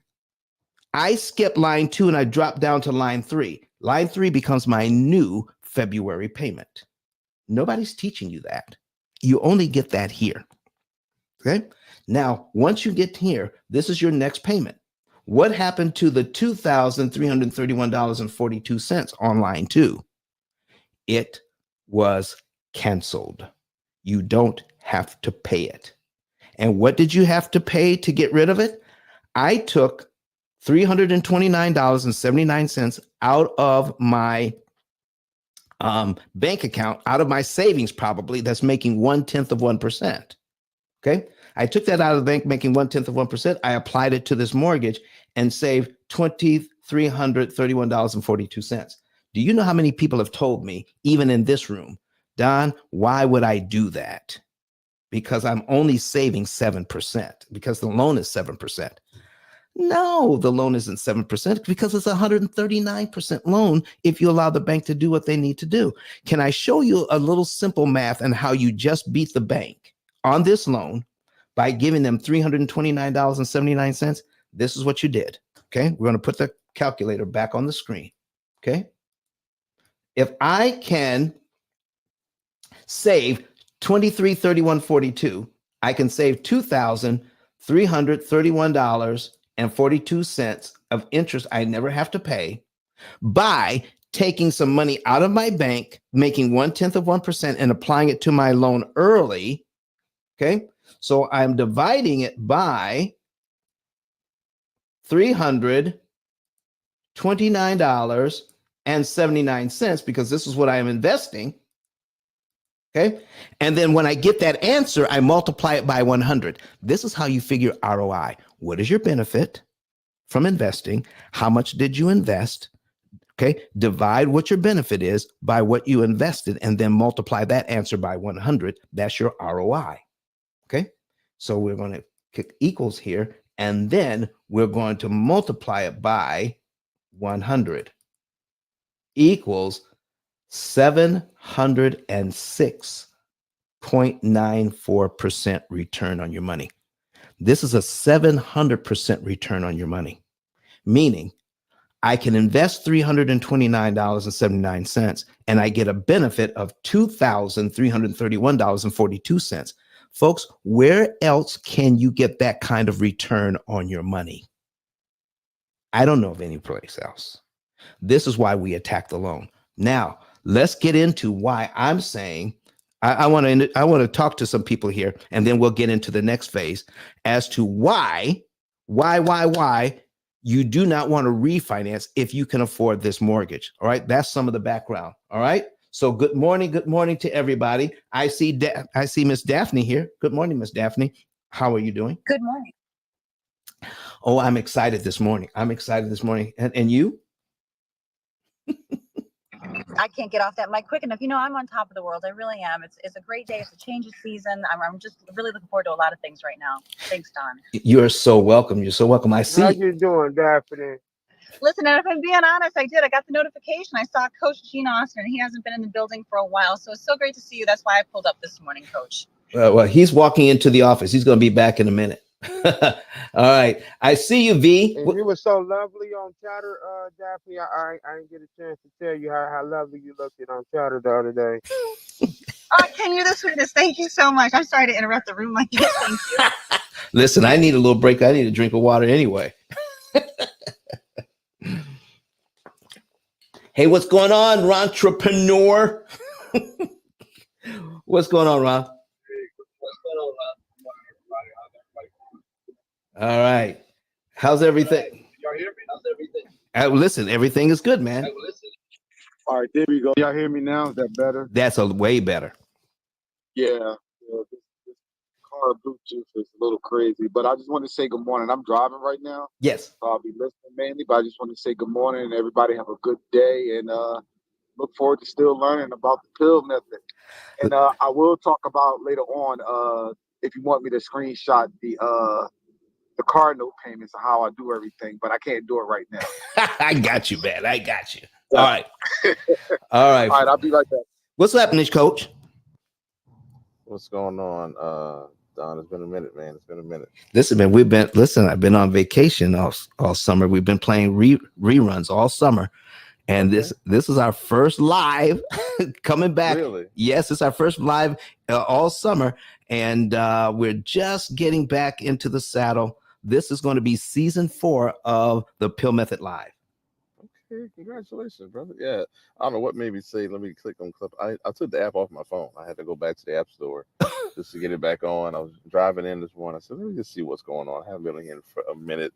I skip line 2 and I drop down to line 3. Line 3 becomes my new February payment. Nobody's teaching you that. You only get that here. Okay. Now, once you get here, this is your next payment. What happened to the $2,331.42 on line 2? It was canceled. You don't have to pay it. And what did you have to pay to get rid of it? I took $329.79 out of my bank account, out of my savings, probably that's making 1/10%. Okay. I took that out of the bank, making 1/10%. I applied it to this mortgage and saved $2,331.42. Do you know how many people have told me, even in this room, Don, why would I do that? Because I'm only saving 7%, because the loan is 7%. No, the loan isn't 7% because it's a 139% loan if you allow the bank to do what they need to do. Can I show you a little simple math and how you just beat the bank on this loan by giving them $329.79? This is what you did. Okay, we're going to put the calculator back on the screen. Okay, if I can save $2331.42, I can save $2,331.42 of interest I never have to pay by taking some money out of my bank, making 1/10%, and applying it to my loan early. Okay, so I'm dividing it by $329.79 because this is what I am investing. Okay. And then when I get that answer, I multiply it by 100. This is how you figure ROI. What is your benefit from investing? How much did you invest? Okay. Divide what your benefit is by what you invested and then multiply that answer by 100. That's your ROI. Okay. So we're going to click equals here, and then we're going to multiply it by 100 equals 706.94% return on your money. This is a 700% return on your money, meaning I can invest $329.79 and I get a benefit of $2,331.42. Folks, where else can you get that kind of return on your money? I don't know of any place else. This is why we attack the loan. Now, let's get into why I'm saying I want to talk to some people here, and then we'll get into the next phase as to why You do not want to refinance if you can afford this mortgage. All right. That's some of the background. All right. So good morning to everybody. I see Miss Daphne here. Good morning, Miss Daphne. How are you doing? Good morning. Oh, I'm excited this morning. And you? I can't get off that mic quick enough. I'm on top of the world. I really am. It's a great day. It's a change of season. I'm just really looking forward to a lot of things right now. Thanks, Don. You're so welcome. You're so welcome. I see. How you doing, Daphne? Listen, and if I'm being honest, I got the notification. I saw Coach Gene Austin, and he hasn't been in the building for a while. So it's so great to see you. That's why I pulled up this morning, Coach. Well, he's walking into the office. He's going to be back in a minute. All right. I see you, V. And you were so lovely on Chatter, Daphne. I didn't get a chance to tell you how lovely you looked on Chatter the other day. Oh, Ken, you're the sweetest. Thank you so much. I'm sorry to interrupt the room like this. Thank you. Listen, I need a little break. I need a drink of water anyway. Hey, what's going on, entrepreneur? What's going on, Ron? All right. How's everything? Y'all hear me? How's everything? Listen, everything is good, man. All right, there we go. Y'all hear me now? Is that better? That's a way better. Yeah. This car Bluetooth is a little crazy, but I just want to say good morning. I'm driving right now. Yes. So I'll be listening mainly, but I just want to say good morning and everybody have a good day and look forward to still learning about the P.I.L.L method. And I will talk about later on if you want me to screenshot the car note payments and how I do everything, but I can't do it right now. I got you, man. I got you. All right. All right. All right, I'll be right back. What's happening, Coach? What's going on, Don? It's been a minute, man. It's been a minute. Listen, man, I've been on vacation all summer. We've been playing reruns all summer. And Okay. this is our first live coming back. Really? Yes, it's our first live all summer. And we're just getting back into the saddle. This is going to be season 4 of the P.I.L.L Method Live. Okay, congratulations, brother. Yeah, I don't know what made me say, let me click on clip. I took the app off my phone. I had to go back to the app store just to get it back on. I was driving in this morning. I said, let me just see what's going on. I haven't been here for a minute.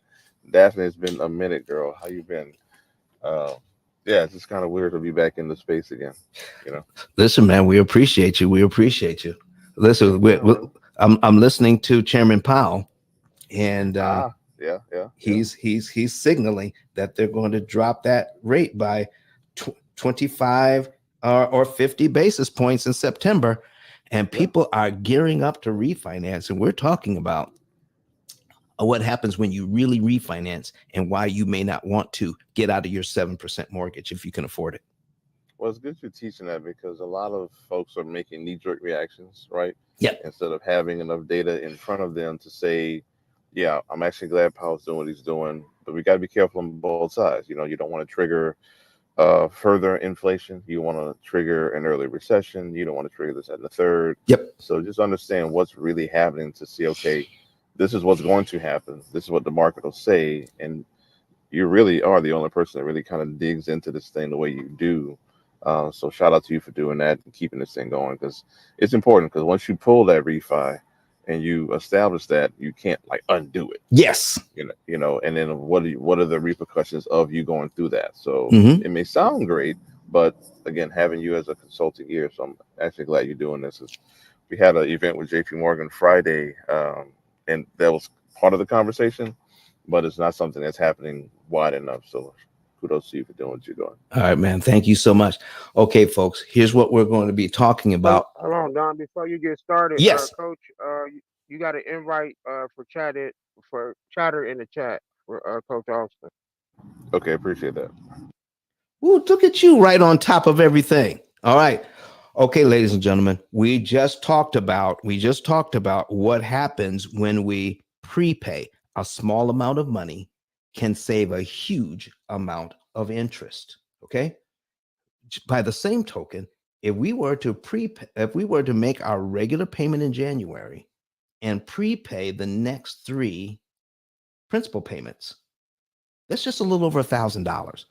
Daphne, it's been a minute, girl. How you been? Yeah, it's just kind of weird to be back in the space again, Listen, man, we appreciate you. Listen, I'm listening to Chairman P.I.L.L, and yeah. he's signaling that they're going to drop that rate by 25 or 50 basis points in September, and people are gearing up to refinance. And we're talking about what happens when you really refinance and why you may not want to get out of your 7% mortgage if you can afford it. Well, it's good you're teaching that because a lot of folks are making knee-jerk reactions, right? Yeah. Instead of having enough data in front of them to say, yeah, I'm actually glad Powell's doing what he's doing, but we got to be careful on both sides. You don't want to trigger further inflation. You want to trigger an early recession. You don't want to trigger this and the third. Yep. So just understand what's really happening to see, okay, this is what's going to happen. This is what the market will say. And you really are the only person that really kind of digs into this thing the way you do. So shout out to you for doing that and keeping this thing going, because it's important, because once you pull that refi and you establish that, you can't undo it. Yes. And then what are the repercussions of you going through that? So Mhm. It may sound great, but again, having you as a consulting here, so I'm actually glad you're doing this. We had an event with JP Morgan Friday, and that was part of the conversation, but it's not something that's happening wide enough. So kudos to you for doing what you're doing. All right, man. Thank you so much. Okay, folks, here's what we're going to be talking about. Hold on, Don. Before you get started, Yes. Coach, you got an invite for chatter in the chat for Coach Austin. Okay, appreciate that. Ooh, look at you right on top of everything. All right. Okay, ladies and gentlemen, we just talked about what happens when we prepay. A small amount of money can save a huge amount of interest. Okay. By the same token, if we were to make our regular payment in January and prepay the next 3 principal payments, that's just a little over $1,000.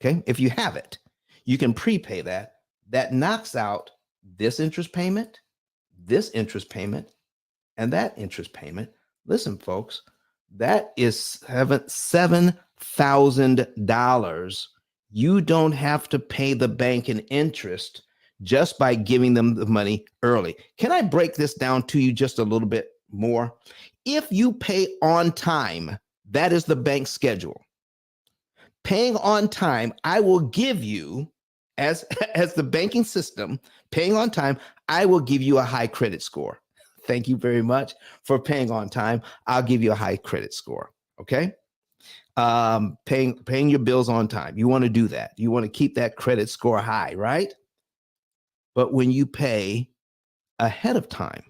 Okay. If you have it, you can prepay that. That knocks out this interest payment, and that interest payment. Listen, folks, that is $7,000 $300,000, you don't have to pay the bank an interest just by giving them the money early. Can I break this down to you just a little bit more? If you pay on time, that is the bank schedule. Paying on time, I will give you, as the banking system, paying on time, I will give you a high credit score. Thank you very much for paying on time. I'll give you a high credit score. Okay. Paying your bills on time. You want to do that. You want to keep that credit score high, right? But when you pay ahead of time,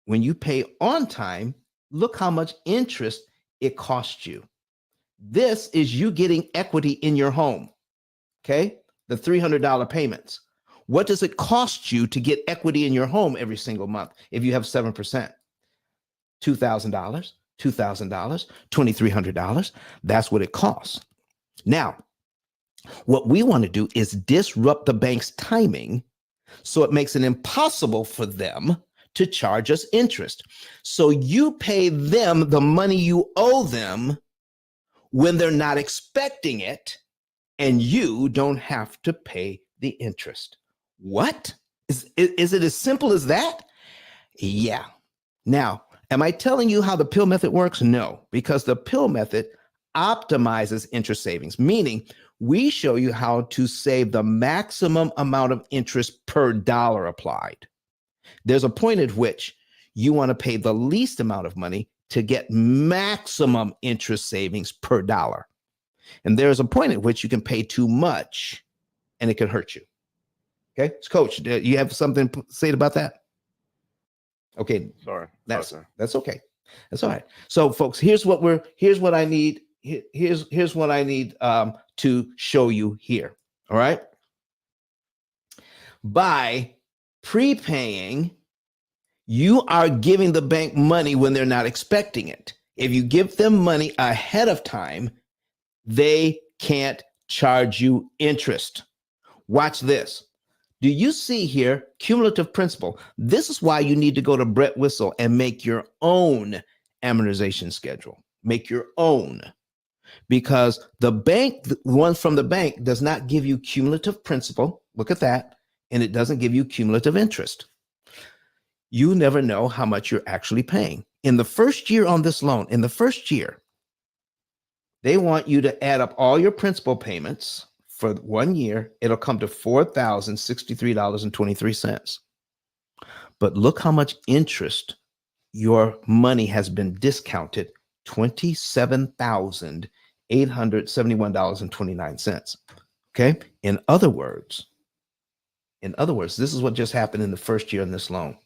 when you pay on time, look how much interest it costs you. This is you getting equity in your home. Okay. The $300 payments. What does it cost you to get equity in your home every single month if you have 7%? $2,000, $2,000, $2,300. That's what it costs. Now, what we want to do is disrupt the bank's timing so it makes it impossible for them to charge us interest. So you pay them the money you owe them when they're not expecting it, and you don't have to pay the interest. What? Is it as simple as that? Yeah. Now, am I telling you how the P.I.L.L method works? No, because the P.I.L.L method optimizes interest savings, meaning we show you how to save the maximum amount of interest per dollar applied. There's a point at which you want to pay the least amount of money to get maximum interest savings per dollar. And there's a point at which you can pay too much and it can hurt you. Okay. So Coach, you have something to say about that? Okay. Sorry. That's okay. That's all right. So folks, here's what I need. Here's what I need to show you here. All right. By prepaying, you are giving the bank money when they're not expecting it. If you give them money ahead of time, they can't charge you interest. Watch this. Do you see here cumulative principal? This is why you need to go to Brett Whistle and make your own amortization schedule. Make your own. Because the bank, the one from the bank, does not give you cumulative principal. Look at that. And it doesn't give you cumulative interest. You never know how much you're actually paying. In the first year on this loan, in the first year, they want you to add up all your principal payments for 1 year. It'll come to $4,063.23. But look how much interest your money has been discounted, $27,871.29. Okay. In other words, this is what just happened in the first year on this loan.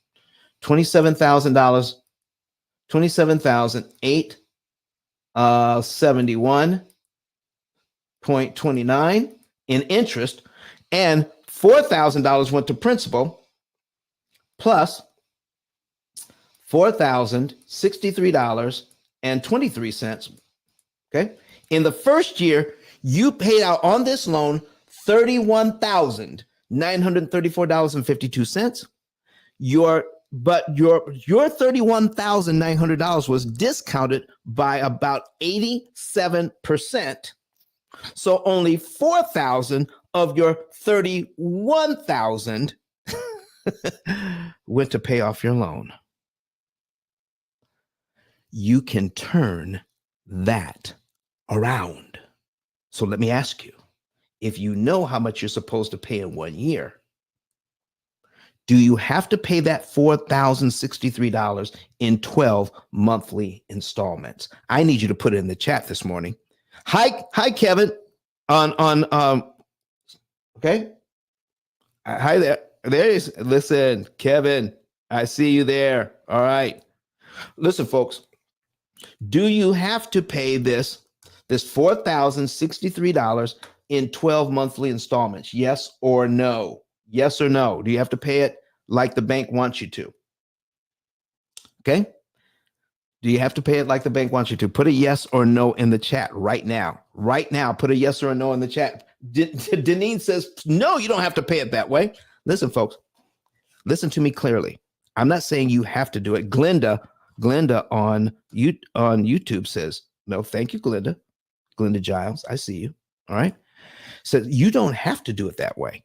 $27,000, $27,871.29 in interest, and $4,000 went to principal, plus $4,063.23. Okay. In the first year, you paid out on this loan $31,934.52. Your $31,900 was discounted by about 87%. So only 4,000 of your 31,000 went to pay off your loan. You can turn that around. So let me ask you, if you know how much you're supposed to pay in 1 year, do you have to pay that $4,063 in 12 monthly installments? I need you to put it in the chat this morning. Hi, Kevin. Okay. Hi there. There is. Listen, Kevin, I see you there. All right. Listen, folks. Do you have to pay this $4,063 in 12 monthly installments? Yes or no? Yes or no? Do you have to pay it like the bank wants you to? Okay. Do you have to pay it like the bank wants you to? Put a yes or no in the chat right now. Right now, put a yes or a no in the chat. Deneen says, no, you don't have to pay it that way. Listen, folks, listen to me clearly. I'm not saying you have to do it. Glenda on YouTube says, no, thank you, Glenda. Glenda Giles. I see you. All right. So you don't have to do it that way.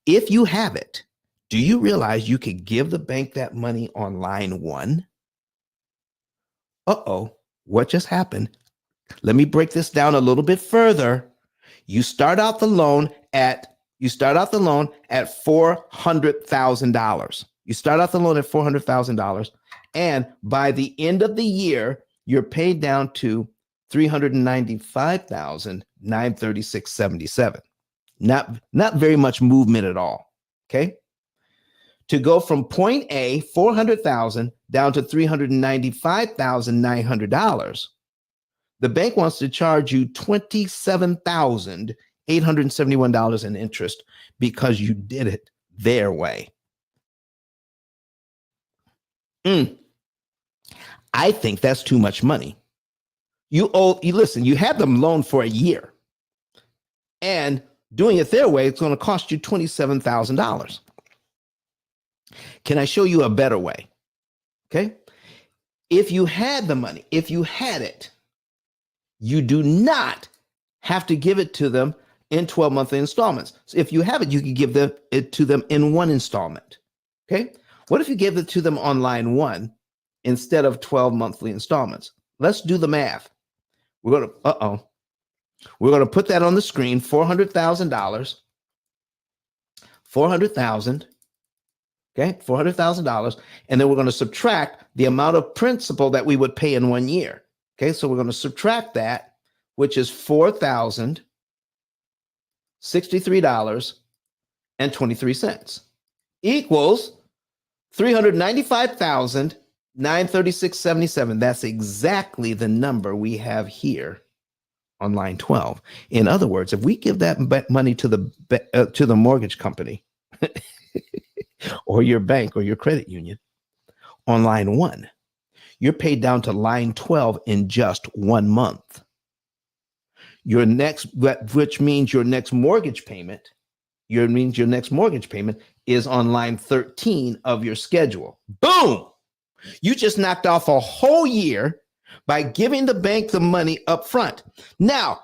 If you have it, do you realize you could give the bank that money on line 1? Uh-oh, what just happened? Let me break this down a little bit further. You start out the loan at $400,000. You start out the loan at $400,000, and by the end of the year, you're paid down to $395,936.77. Not very much movement at all. Okay. To go from point A, 400,000 down to $395,900, the bank wants to charge you $27,871 in interest because you did it their way. I think that's too much money. You had them loan for a year, and doing it their way, it's going to cost you $27,000. Can I show you a better way? Okay. If you had the money, if you had it, you do not have to give it to them in 12 monthly installments. So if you have it, you can give it to them in one installment. Okay. What if you give it to them on line 1 instead of 12 monthly installments? Let's do the math. We're going to put that on the screen, $400,000, 400,000. Okay, $400,000. And then we're going to subtract the amount of principal that we would pay in 1 year. Okay, so we're going to subtract that, which is $4,063.23 equals $395,936.77. That's exactly the number we have here on line 12. In other words, if we give that money to the mortgage company or your bank or your credit union on line 1, you're paid down to line 12 in just 1 month. Which means your next mortgage payment is on line 13 of your schedule. Boom! You just knocked off a whole year by giving the bank the money up front. Now,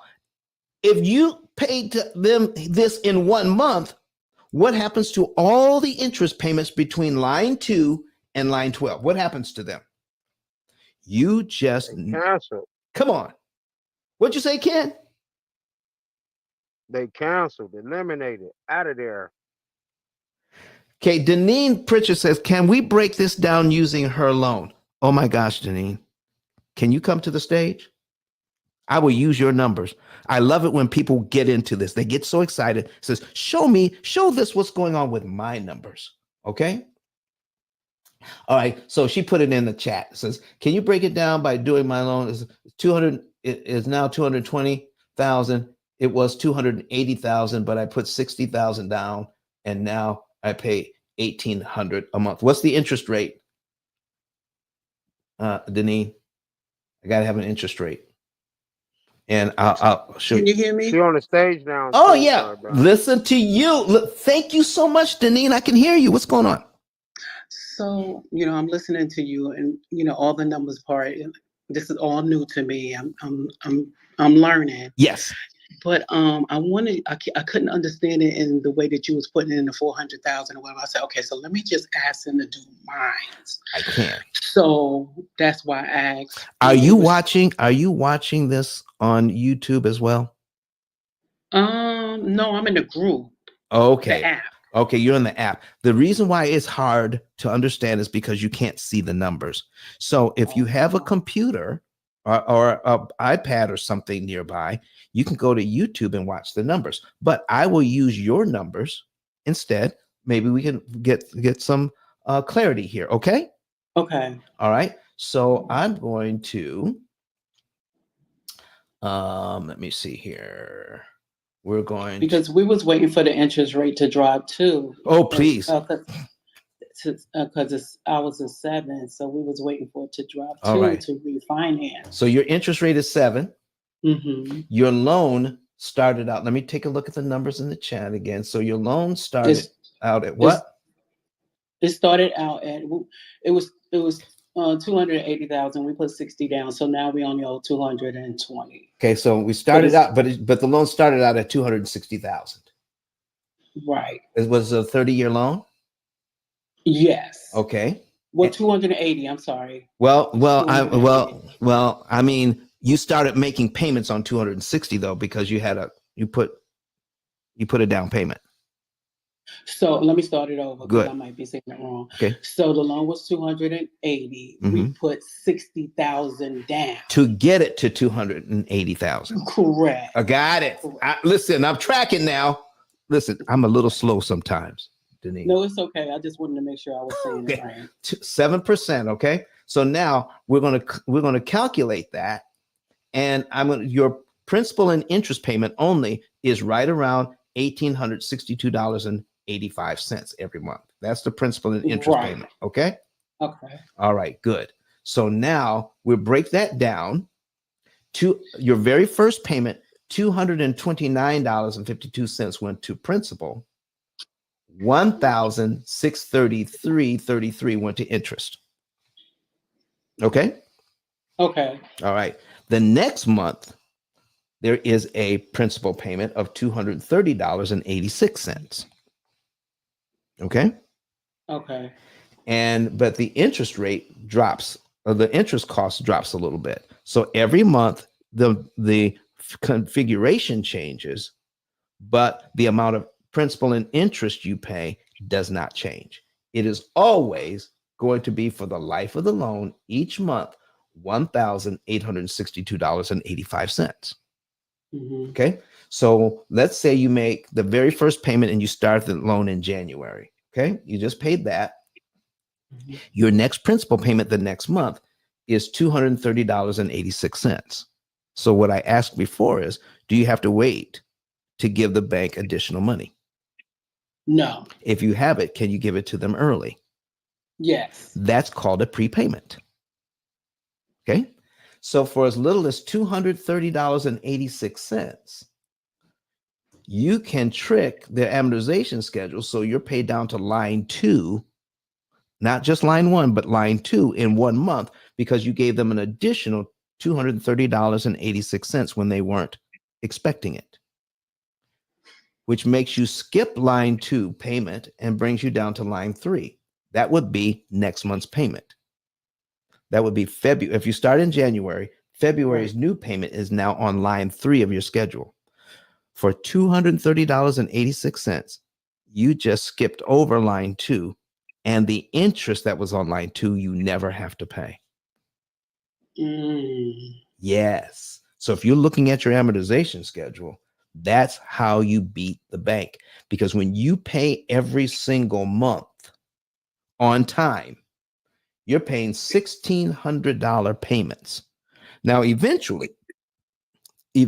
if you paid to them this in 1 month, what happens to all the interest payments between line 2 and line 12? What happens to them? You just canceled. Come on. What'd you say, Ken? They canceled, eliminated, out of there. Okay, Deneen Pritchard says, can we break this down using her loan? Oh my gosh, Deneen. Can you come to the stage? I will use your numbers. I love it when people get into this. They get so excited. Says, show this what's going on with my numbers. Okay. All right. So she put it in the chat. It says, can you break it down by doing my loan is 200, it is now 220,000. It was 280,000, but I put 60,000 down and now I pay 1,800 a month. What's the interest rate? Deneen, I got to have an interest rate. And I'll show you. Can you hear me? She on the stage now. Oh, yeah. Listen to you. Look, thank you so much, Deneen. I can hear you. What's going on? So, I'm listening to you and, all the numbers part. This is all new to me. I'm learning. Yes. But I couldn't understand it in the way that you was putting in the 400,000 or whatever. I said, okay, so let me just ask them to do mine. I can. So that's why I asked. Are you watching this on YouTube as well? No, I'm in the group. Okay. The app. Okay, you're in the app. The reason why it's hard to understand is because you can't see the numbers. So if you have a computer or an iPad or something nearby, you can go to YouTube and watch the numbers. But I will use your numbers instead. Maybe we can get some clarity here. Okay. Okay. All right. So I'm going to let me see here. We're going because we was waiting for the interest rate to drop too. Oh, please. Because it's ours is 7, so we was waiting for it to drop All too right. to refinance. So your interest rate is 7. Mm-hmm. Your loan started out. Let me take a look at the numbers in the chat again. So your loan started out at what? It started out at it was 280,000. We put 60 down, so now we only owe 220. Okay, so we started out, but the loan started out at 260,000. Right. It was a 30-year loan. Yes. Okay. Well, 280. I'm sorry. Well, I 280. mean, you started making payments on 260 though, because you put a down payment. So let me start it over because Good. I might be saying it wrong. Okay. So the loan was 280. We put 60,000 down to get it to 280,000. Correct. I got it. Listen, I'm tracking now. Listen, I'm a little slow sometimes, Denise. No, it's okay. I just wanted to make sure I was saying it right. 7%. Okay. So now we're gonna calculate that, and your principal and interest payment only is right around $1,862.85 every month. That's the principal and interest payment. Okay. Okay. All right. Good. So now we'll break that down to your very first payment. $229.52 went to principal. $1,633.33 went to interest. Okay. Okay. All right. The next month, there is a principal payment of $230.86. Okay. Okay. But the interest rate drops, or the interest cost drops a little bit. So every month, the configuration changes, but the amount of principal and interest you pay does not change. It is always going to be, for the life of the loan, each month, $1,862.85. Okay. So let's say you make the very first payment and you start the loan in January. Okay. You just paid that. Your next principal payment the next month is $230.86. So what I asked before is, do you have to wait to give the bank additional money? No. If you have it, can you give it to them early? Yes. That's called a prepayment. Okay. So for as little as $230.86, you can trick the amortization schedule so you're paid down to line 2, not just line 1, but line 2 in 1 month, because you gave them an additional $230.86 when they weren't expecting it, which makes you skip line 2 payment and brings you down to line 3. That would be next month's payment. That would be February. If you start in January, February's new payment is now on line 3 of your schedule. For $230.86, you just skipped over line 2, and the interest that was on line 2, you never have to pay. Yes. So if you're looking at your amortization schedule, that's how you beat the bank. Because when you pay every single month on time, you're paying $1,600 payments. Now, eventually, your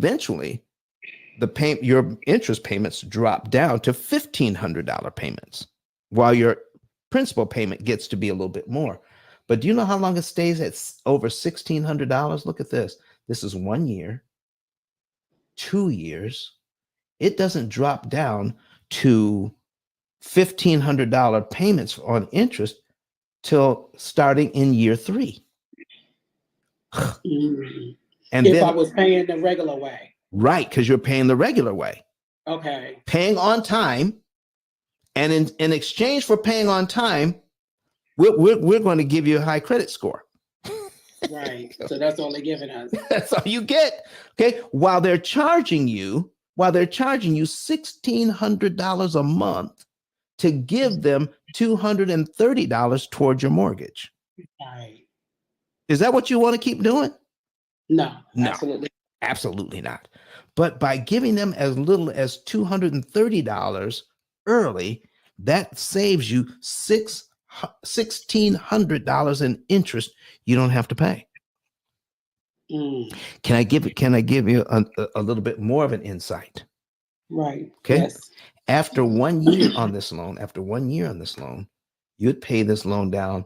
interest payments drop down to $1,500 payments, while your principal payment gets to be a little bit more. But do you know how long it stays at over $1,600? Look at this. This is 1 year, 2 years. It doesn't drop down to $1,500 payments on interest till starting in year 3. And if I was paying the regular way. Right, because you're paying the regular way. Okay. Paying on time. And in exchange for paying on time, we're going to give you a high credit score. Right. So that's all they're giving us. That's all you get. Okay. While they're charging you $1,600 a month to give them $230 towards your mortgage. Right. Is that what you want to keep doing? No, absolutely. Absolutely not. But by giving them as little as $230 early, that saves you $1,600 in interest you don't have to pay. Can I give you a little bit more of an insight? Right. Okay. Yes. After 1 year on this loan, you'd pay this loan down.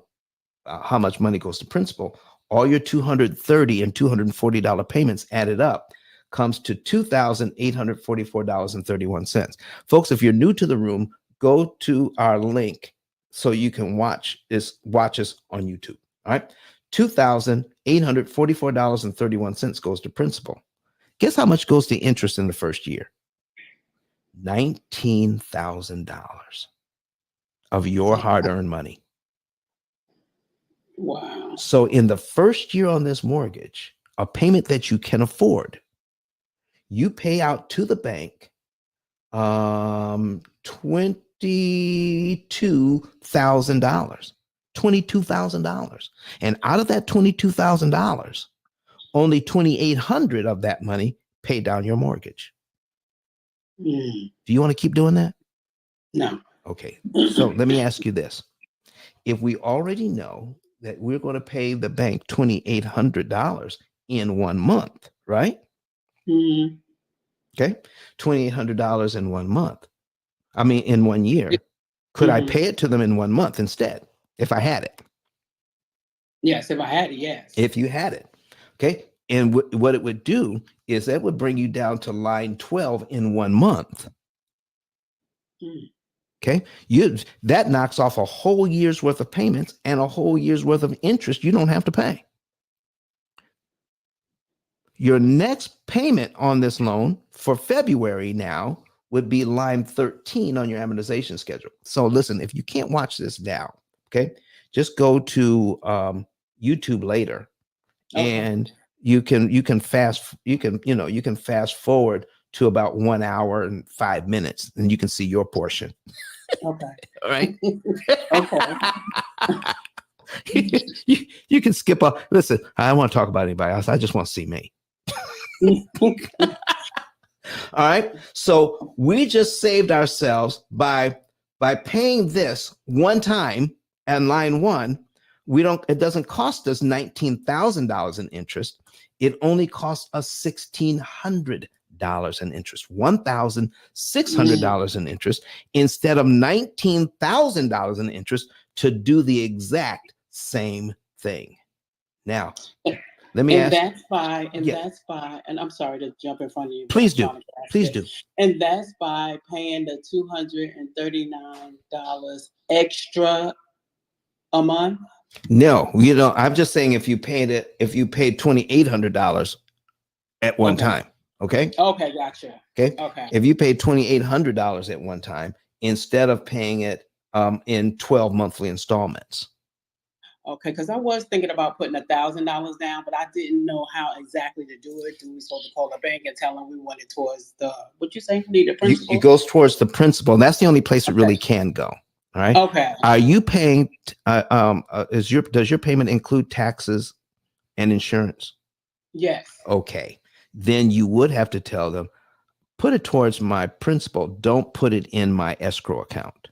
How much money goes to principal? All your $230 and $240 payments added up comes to $2,844.31. Folks, if you're new to the room, go to our link so you can watch us on YouTube. All right. $2,844.31 goes to principal. Guess how much goes to interest in the first year? $19,000 of your hard-earned money. Wow. So in the first year on this mortgage, a payment that you can afford, you pay out to the bank $22,000. $22,000. And out of that $22,000, only $2,800 of that money paid down your mortgage. Mm. Do you want to keep doing that? No. Okay. So let me ask you this. If we already know that we're going to pay the bank $2,800 in 1 month, right? Mm. Okay. $2,800 in 1 month. I mean, in 1 year. Could I pay it to them in 1 month instead if I had it? Yes, if I had it, yes. If you had it. Okay. And what it would do is that would bring you down to line 12 in 1 month. Mm. Okay. That knocks off a whole year's worth of payments and a whole year's worth of interest you don't have to pay. Your next payment on this loan for February now would be line 13 on your amortization schedule. So listen, if you can't watch this now, okay, just go to YouTube later, and you can fast forward to about 1 hour and 5 minutes, and you can see your portion. Okay. All right. Okay. you can skip up. Listen, I don't want to talk about anybody else. I just want to see me. All right. So we just saved ourselves by paying this one time at line 1. It doesn't cost us $19,000 in interest. It only costs us $1,600 in interest, $1,600 in interest instead of $19,000 in interest to do the exact same thing. Now, let me ask. That's by, and I'm sorry to jump in front of you. Please do. Please do. And that's by paying the $239 extra a month. No, I'm just saying if you paid $2,800 at one time. Okay. Okay, gotcha. Okay. Okay. If you paid $2,800 at one time instead of paying it in 12 monthly installments. Okay, because I was thinking about putting $1,000 down, but I didn't know how exactly to do it. Do we supposed to call the bank and tell them we want it towards what you say? The principal? It goes towards the principal. That's the only place it really can go. All right. Okay. Are you paying? Does your payment include taxes and insurance? Yes. Okay. Then you would have to tell them, put it towards my principal. Don't put it in my escrow account.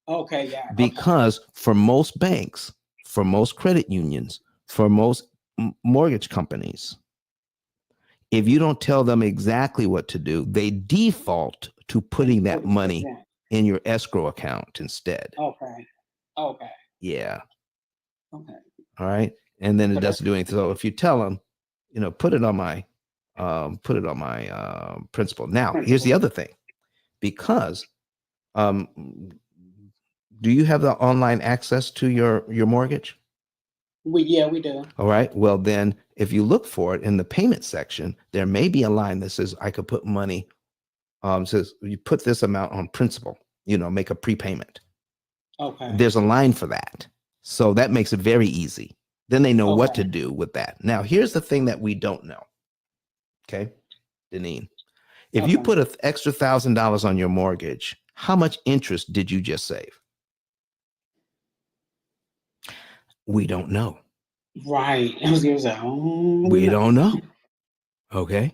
Okay. Yeah. Because for most banks, for most credit unions, for most mortgage companies, if you don't tell them exactly what to do, they default to putting that money in your escrow account instead. Okay. Yeah. Okay. All right. And then it doesn't do anything. So if you tell them, put it on my principal. Now, here's the other thing. Because do you have the online access to your mortgage? We do. All right. Well, then if you look for it in the payment section, there may be a line that says I could put money, says you put this amount on principal, make a prepayment. Okay. There's a line for that. So that makes it very easy. Then they know what to do with that. Now, here's the thing that we don't know. Okay, Deneen, if you put an extra $1,000 on your mortgage, how much interest did you just save? We don't know. Right. I was going to say, we don't know. Okay.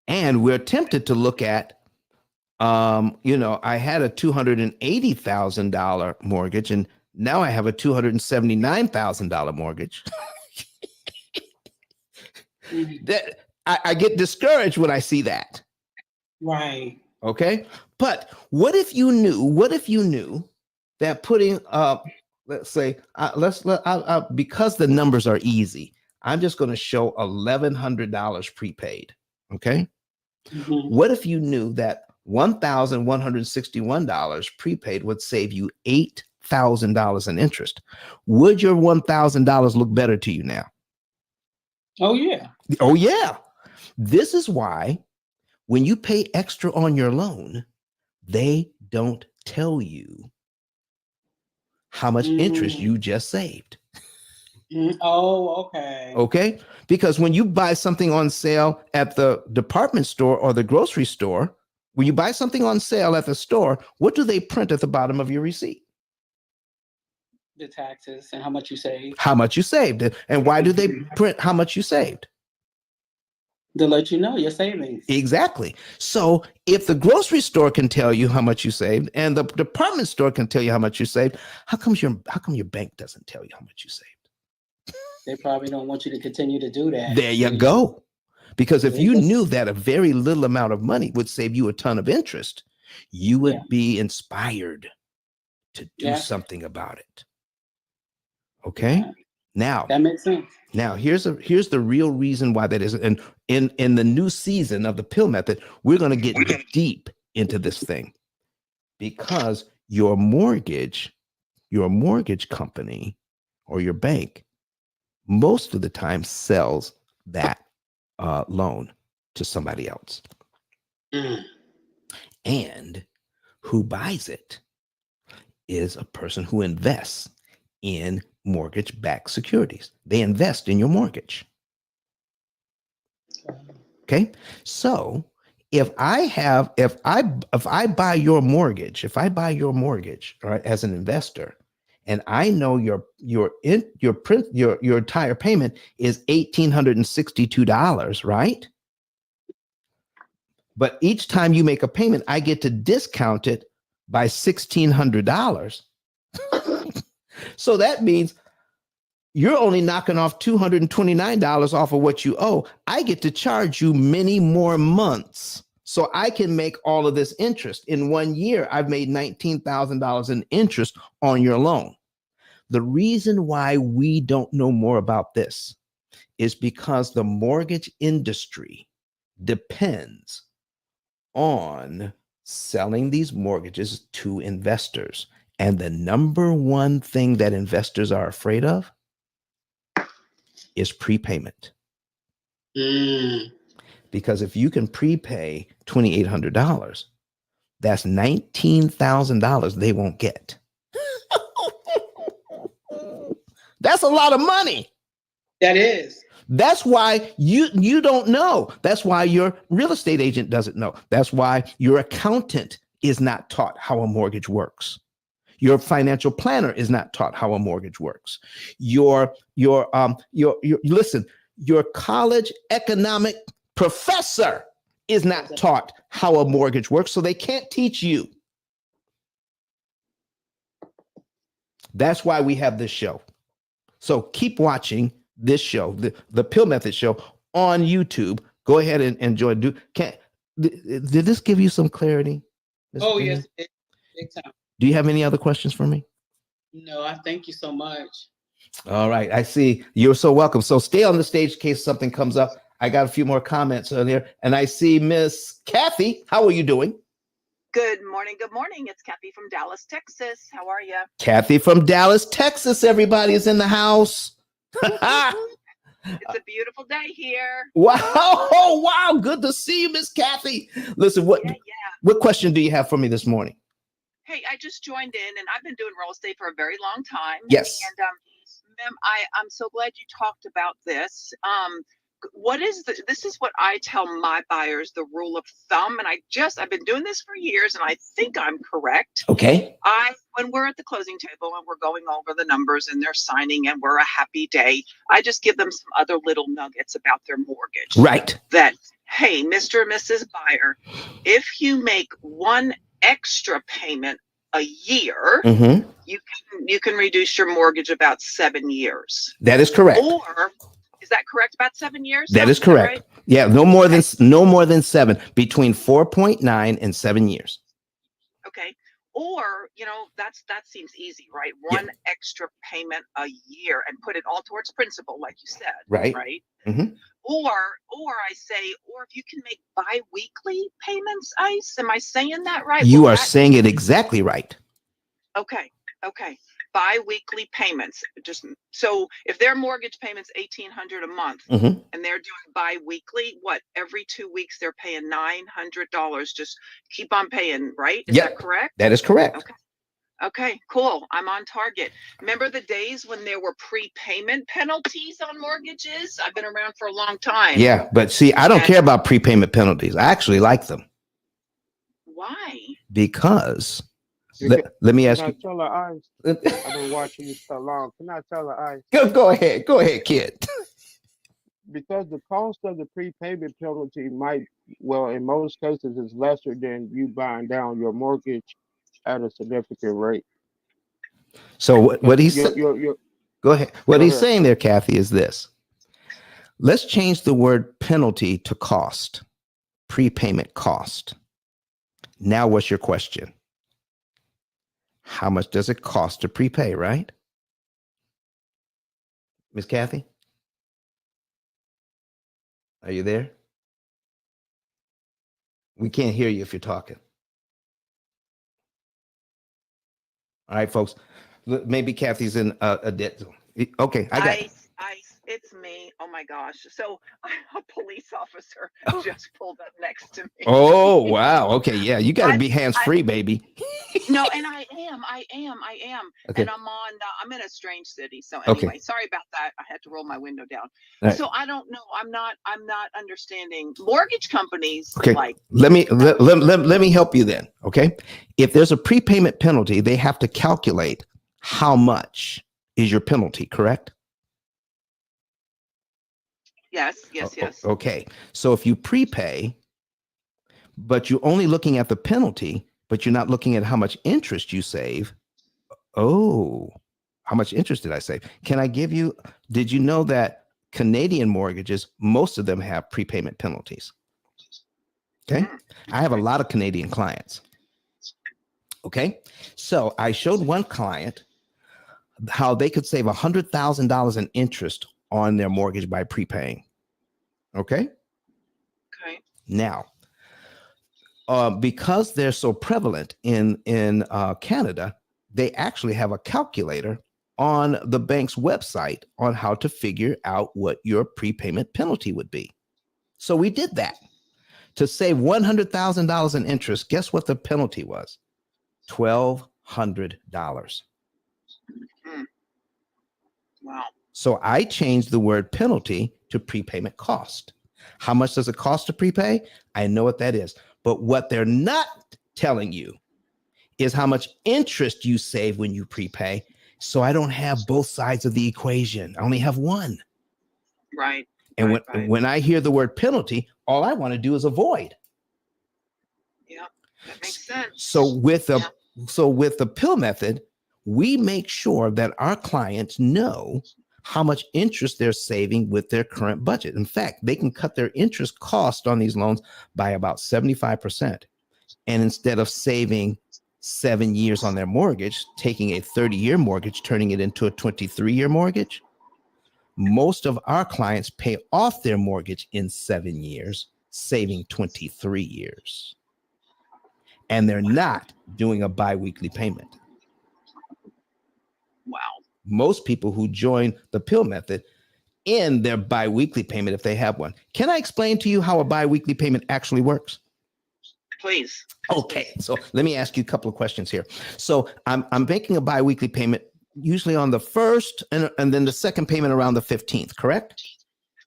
And we're tempted to look at, I had a $280,000 mortgage and now I have a $279,000 mortgage. That I get discouraged when I see that. Right. Okay. But what if you knew that putting let's say because the numbers are easy, I'm just going to show $1,100 prepaid. Okay. Mm-hmm. What if you knew that $1,161 prepaid would save you $1,000 in interest. Would your $1,000 look better to you now? Oh, yeah. Oh, yeah. This is why when you pay extra on your loan, they don't tell you how much interest you just saved. Oh, okay. Okay. Because when you buy something on sale at the department store or the grocery store, when you buy something on sale at the store, what do they print at the bottom of your receipt? The taxes and how much you save. How much you saved. And why do they print how much you saved? To let you know your savings. Exactly. So if the grocery store can tell you how much you saved and the department store can tell you how much you saved, how come your bank doesn't tell you how much you saved? They probably don't want you to continue to do that. There you go. Because if They you just- knew that a very little amount of money would save you a ton of interest, you would be inspired to do something about it. Okay. Yeah. Now That makes sense. Now here's the real reason why that is. And in the new season of the P.I.L.L method, we're going to get deep into this thing, because your mortgage company or your bank most of the time sells that loan to somebody else. And who buys it is a person who invests in mortgage-backed securities. They invest in your mortgage. Okay. So if I buy your mortgage, all right, as an investor, and I know your entire payment is $1,862, right? But each time you make a payment, I get to discount it by $1,600. So that means you're only knocking off $229 off of what you owe. I get to charge you many more months so I can make all of this interest. In 1 year, I've made $19,000 in interest on your loan. The reason why we don't know more about this is because the mortgage industry depends on selling these mortgages to investors. And the number one thing that investors are afraid of is prepayment. Because if you can prepay $2,800, that's $19,000 they won't get. That's a lot of money. That is. That's why you don't know. That's why your real estate agent doesn't know. That's why your accountant is not taught how a mortgage works. Your financial planner is not taught how a mortgage works. Your college economic professor is not taught how a mortgage works, so they can't teach you. That's why we have this show. So keep watching this show, the P.I.L.L Method show on YouTube. Go ahead and enjoy. Did this give you some clarity? Oh, yes. Big time. Do you have any other questions for me? No, I thank you so much. All right. I see. You're so welcome. So stay on the stage in case something comes up. I got a few more comments on here. And I see Miss Kathy. How are you doing? Good morning. Good morning. It's Kathy from Dallas, Texas. How are you? Kathy from Dallas, Texas. Everybody is in the house. It's a beautiful day here. Wow. Oh, wow. Good to see you, Miss Kathy. Listen, what question do you have for me this morning? Hey, I just joined in and I've been doing real estate for a very long time. Yes. And ma'am, I'm so glad you talked about this. This is what I tell my buyers, the rule of thumb. And I've been doing this for years and I think I'm correct. Okay. When we're at the closing table and we're going over the numbers and they're signing and we're a happy day, I just give them some other little nuggets about their mortgage. Right. That, hey, Mr. and Mrs. Buyer, if you make one extra payment a year, you can reduce your mortgage about 7 years. That is correct. Or is that correct? About 7 years? That is correct. Right? Yeah, no more than 7, between 4.9 and 7 years. Okay. Or, that seems easy, right? One extra payment a year and put it all towards principal, like you said. Right. Right. Mm-hmm. Or if you can make bi-weekly payments, Ice, am I saying that right? You are saying it exactly right. Okay. Okay. Bi-weekly payments. Just so if their mortgage payment's $1,800 a month Mhm. and they're doing bi-weekly, what, every 2 weeks they're paying $900. Just keep on paying, right? Is that Yep, correct? that is correct. Okay. Okay, cool. I'm on target. Remember the days when there were prepayment penalties on mortgages? I've been around for a long time. Yeah, but see, I don't And care about prepayment penalties. I actually like them why? because You can, let me can ask I you. tell her Ice? I've been watching you so long. Can I tell her Ice? Go ahead, kid. Because the cost of the prepayment penalty might, well, in most cases, is lesser than you buying down your mortgage at a significant rate. So what Because he's go ahead. What go he's ahead. saying there, Kathy, is this. Let's change the word penalty to cost, prepayment cost. Now, what's your question? How much does it cost to prepay, right? Miss Kathy? Are you there? We can't hear you if you're talking. All right, folks. Maybe Kathy's in a dead zone. Okay, I got it. Ice, it's me. Oh my gosh. So a police officer just pulled up next to me. Oh, wow. Okay, yeah, you got to be I hands-free, baby. no, and I am. Okay, And I'm in a strange city. So okay. anyway, sorry about that. I had to roll my window down. All right. So I don't know. I'm not understanding mortgage companies Okay, like let me help you then. Okay, if there's a prepayment penalty, they have to calculate how much is your penalty, correct? yes. Okay, so if you prepay, but you're only looking at the penalty, but you're not looking at how much interest you save. Oh, how much interest did I save? Can I give you? Did you know that Canadian mortgages, most of them have prepayment penalties? Okay, I have a lot of Canadian clients. Okay, so I showed one client how they could save $100,000 in interest on their mortgage by prepaying. Okay. Okay. Now, because they're so prevalent in Canada, they actually have a calculator on the bank's website on how to figure out what your prepayment penalty would be. So we did that to save $100,000 in interest. Guess what the penalty was? $1,200. Wow. So I changed the word penalty to prepayment cost. How much does it cost to prepay? I know what that is. But what they're not telling you is how much interest you save when you prepay. So I don't have both sides of the equation. I only have one. Right. And right. when I hear the word penalty, all I want to do is avoid. Yeah, that makes sense. So with the P.I.L.L method, we make sure that our clients know how much interest they're saving with their current budget. In fact, they can cut their interest cost on these loans by about 75%. And instead of saving 7 years on their mortgage, taking a 30-year mortgage, turning it into a 23-year mortgage, most of our clients pay off their mortgage in 7 years, saving 23 years. And they're not doing a biweekly payment. Wow. Most people who join the P.I.L.L method end their biweekly payment if they have one. Can I explain to you how a biweekly payment actually works? Please. Okay, so let me ask you a couple of questions here. So I'm making a biweekly payment usually on the 1st and then the second payment around the 15th, correct?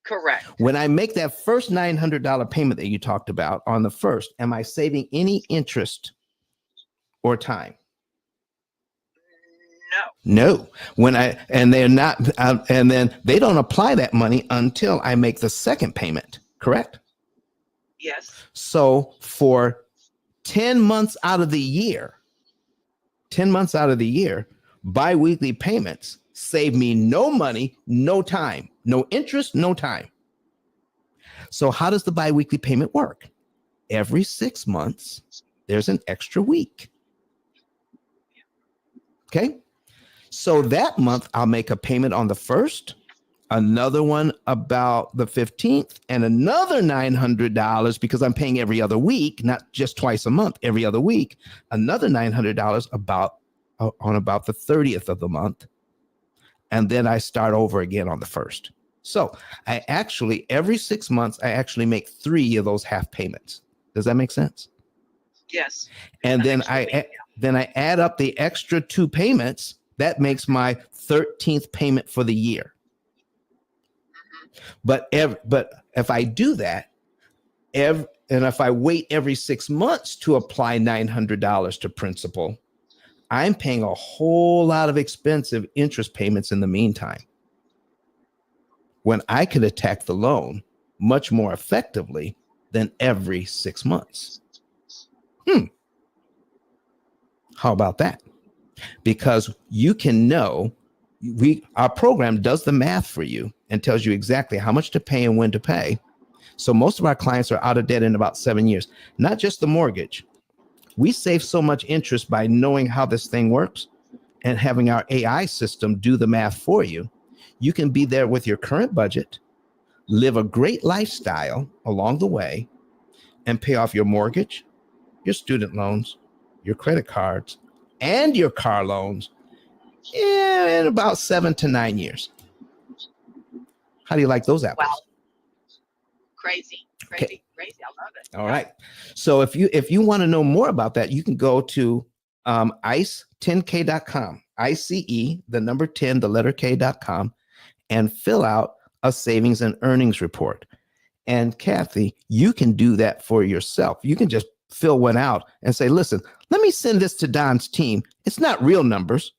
Correct. When I make that first $900 payment that you talked about on the 1st, am I saving any interest or time? No. They're not, and then they don't apply that money until I make the second payment, correct? Yes. So for 10 months out of the year, biweekly payments save me no money, no time, no interest, no time. So how does the biweekly payment work? Every 6 months, there's an extra week. Okay. So that month, I'll make a payment on the 1st, another one about the 15th, and another $900 because I'm paying every other week, not just twice a month, every other week, another $900 about on about the 30th of the month. And then I start over again on the 1st. So I actually, every 6 months, I actually make 3 of those half payments. Does that make sense? Yes. And That then makes total sense. then I add up the extra 2 payments. That makes my 13th payment for the year. But if I do that, and if I wait every 6 months to apply $900 to principal, I'm paying a whole lot of expensive interest payments in the meantime, when I could attack the loan much more effectively than every 6 months. How about that? Because you can know, our program does the math for you and tells you exactly how much to pay and when to pay. So most of our clients are out of debt in about 7 years. Not just the mortgage. We save so much interest by knowing how this thing works and having our AI system do the math for you. You can be there with your current budget, live a great lifestyle along the way, and pay off your mortgage, your student loans, your credit cards, and your car loans in about 7 to 9 years. How do you like those apples? Wow. Crazy. Okay. Crazy. I love it. All right. So if you want to know more about that, you can go to ice10k.com, ICE, the number 10, the letter K.com, and fill out a savings and earnings report. And Kathy, you can do that for yourself. You can just fill one out and say, listen, let me send this to Don's team. It's not real numbers.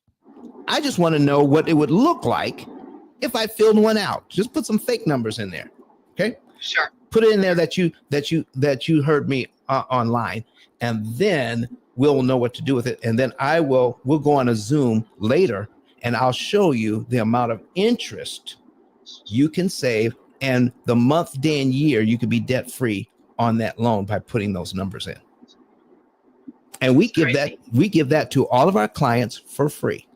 I just want to know what it would look like if I filled one out. Just put some fake numbers in there. Okay. Sure. Put it in there that you heard me online, and then we'll know what to do with it. And then we'll go on a Zoom later, and I'll show you the amount of interest you can save and the month, day, and year you could be debt free on that loan by putting those numbers in. And we give that to all of our clients for free,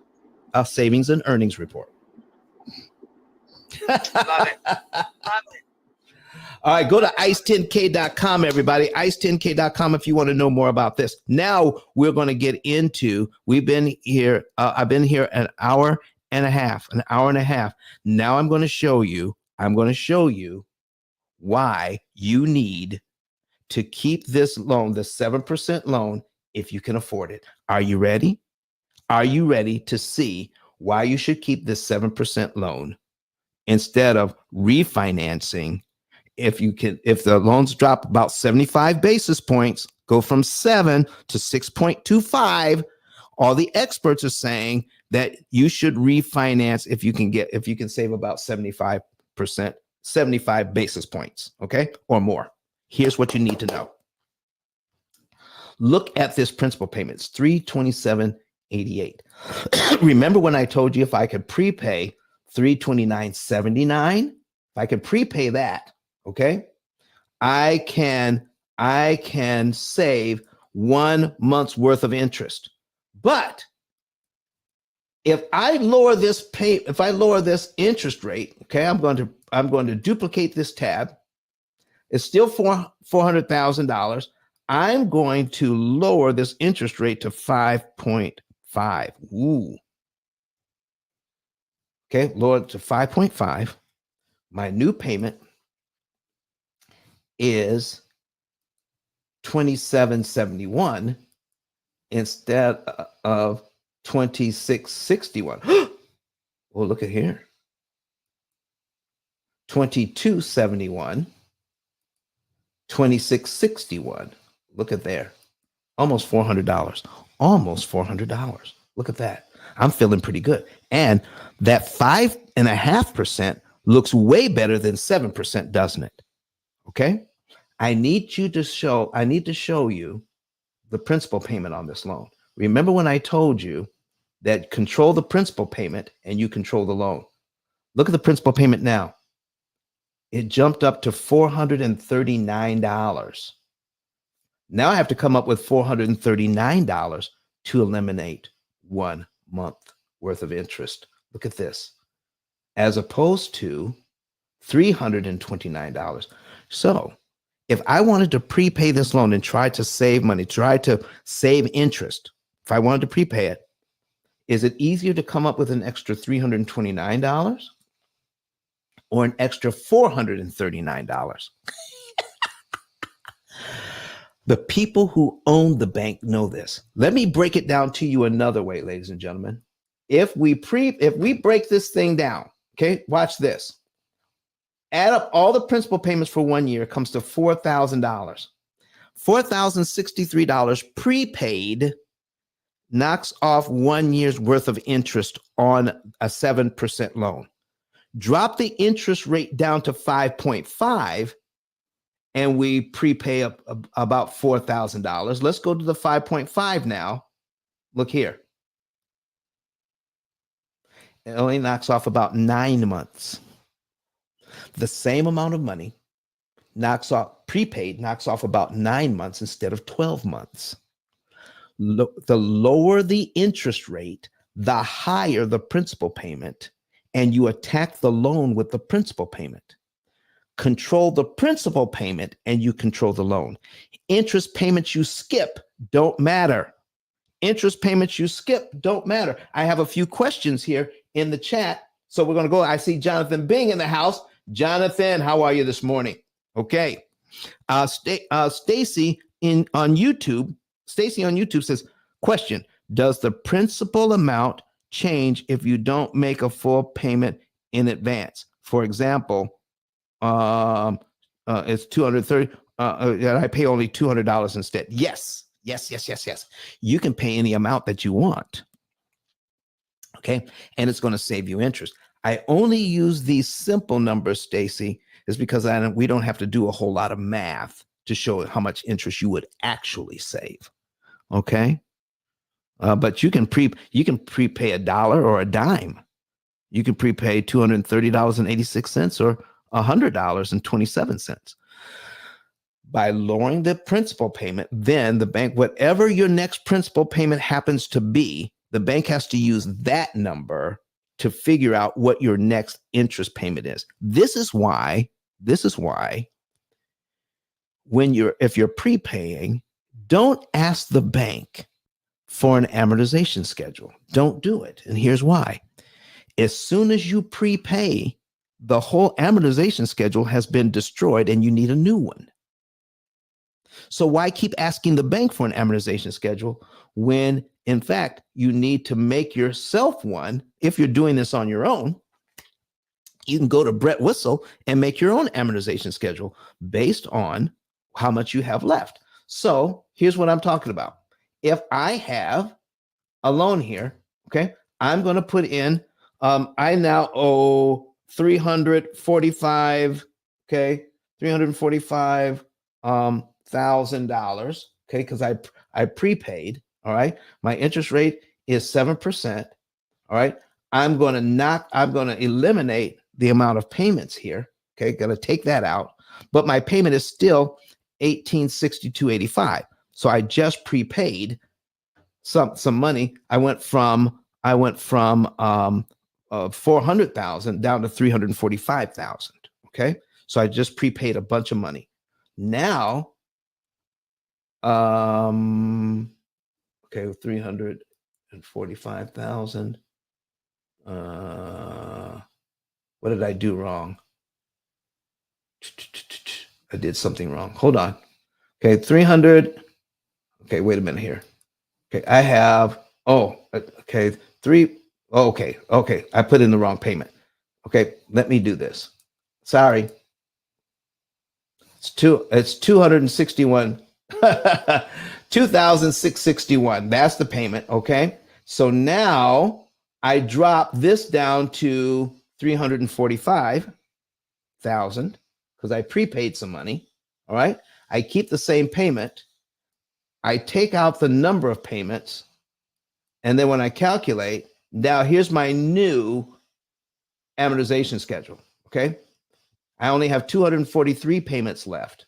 a savings and earnings report. Love it. Love it. All right, go to ice10k.com, everybody. Ice10k.com if you want to know more about this. Now we're going to get into, I've been here an hour and a half. Now I'm going to show you why you need to keep this loan, the 7% loan, if you can afford it. Are you ready? Are you ready to see why you should keep this 7% loan instead of refinancing? If the loans drop about 75 basis points, go from 7 to 6.25, all the experts are saying that you should refinance if you can save about 75%, 75 basis points, okay, or more. Here's what you need to know. Look at this principal payment. It's $327.88. Remember when I told you if I could prepay $329.79, if I could prepay that, okay, I can save 1 month's worth of interest. But if I lower this interest rate, okay, I'm going to duplicate this tab. It's still $400,000. I'm going to lower this interest rate to 5.5. Ooh. Okay, lower it to 5.5. My new payment is $27.71 instead of $26.61. Well, look at here. $22.71, $26.61. Look at there. Almost $400. Almost $400. Look at that. I'm feeling pretty good. And that 5.5% looks way better than 7%, doesn't it? Okay. I need to show you the principal payment on this loan. Remember when I told you that control the principal payment and you control the loan? Look at the principal payment now. It jumped up to $439. Now I have to come up with $439 to eliminate 1 month worth of interest. Look at this. As opposed to $329. So if I wanted to prepay this loan and try to save money, try to save interest, if I wanted to prepay it, Is it easier to come up with an extra $329 or an extra $439? The people who own the bank know this. Let me break it down to you another way, ladies and gentlemen. If we break this thing down, okay, watch this. Add up all the principal payments for 1 year, comes to $4,000. $4,063 prepaid knocks off 1 year's worth of interest on a 7% loan. Drop the interest rate down to 5.5 and we prepay up about $4,000. Let's go to the 5.5 now. Look here. It only knocks off about 9 months. The same amount of money prepaid knocks off about 9 months instead of 12 months. The lower the interest rate, the higher the principal payment, and you attack the loan with the principal payment. Control the principal payment and you control the loan. Interest payments you skip don't matter. Interest payments you skip don't matter. I have a few questions here in the chat. So we're going to go. I see Jonathan Bing in the house. Jonathan, how are you this morning? Okay. Stacy on YouTube says, question, does the principal amount change if you don't make a full payment in advance? For example, it's $230. I pay only $200 instead. Yes. You can pay any amount that you want. Okay. And it's going to save you interest. I only use these simple numbers, Stacy, is because we don't have to do a whole lot of math to show how much interest you would actually save. Okay. But you can prepay $1 or a dime. You can prepay $230.86 or $100.27. By lowering the principal payment, then the bank, whatever your next principal payment happens to be, the bank has to use that number to figure out what your next interest payment is. This is why if you're prepaying, don't ask the bank for an amortization schedule. Don't do it. And here's why. As soon as you prepay, the whole amortization schedule has been destroyed and you need a new one. So why keep asking the bank for an amortization schedule when, in fact, you need to make yourself one? If you're doing this on your own, you can go to Brett Whistle and make your own amortization schedule based on how much you have left. So here's what I'm talking about. If I have a loan here, okay, I'm going to put in, I now owe $345,000, okay, because I prepaid. All right, my interest rate is 7%. All right, I'm going to eliminate the amount of payments here. Okay, going to take that out, but my payment is still $1,862.85. So I just prepaid some money. I went from 400,000 down to 345,000. Okay, so I just prepaid a bunch of money. Now, okay, 345,000. What did I do wrong? I did something wrong. Hold on. Okay, 300. Okay, wait a minute here. Okay, I have, okay, okay, I put in the wrong payment. Okay, let me do this. Sorry. It's 261, 2,661. That's the payment, okay? So now I drop this down to 345,000 because I prepaid some money, all right? I keep the same payment. I take out the number of payments, and then when I calculate, now here's my new amortization schedule, okay? I only have 243 payments left,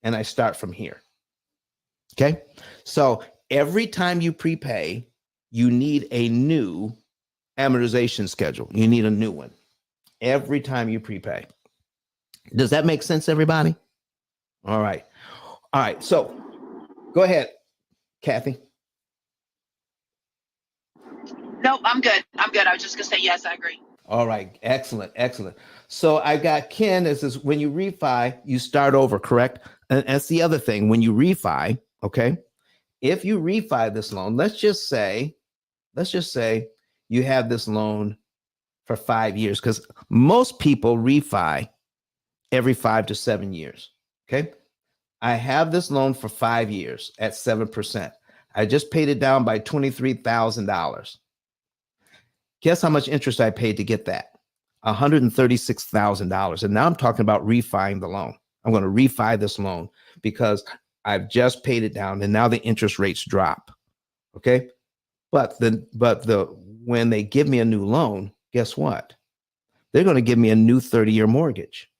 and I start from here, okay? So every time you prepay, you need a new amortization schedule. You need a new one every time you prepay. Does that make sense, everybody? All right. So go ahead, Kathy. Nope, I'm good. I'm good. I was just gonna say yes, I agree. All right, excellent, excellent. So I got Ken. This is when you refi, you start over, correct? And that's the other thing. When you refi, okay, if you refi this loan, let's just say you have this loan for 5 years, because most people refi every 5 to 7 years. Okay. I have this loan for 5 years at 7%. I just paid it down by $23,000. Guess how much interest I paid to get that? $136,000. And now I'm talking about refining the loan. I'm going to refi this loan because I've just paid it down and now the interest rates drop. Okay. But when they give me a new loan, guess what? They're going to give me a new 30-year mortgage.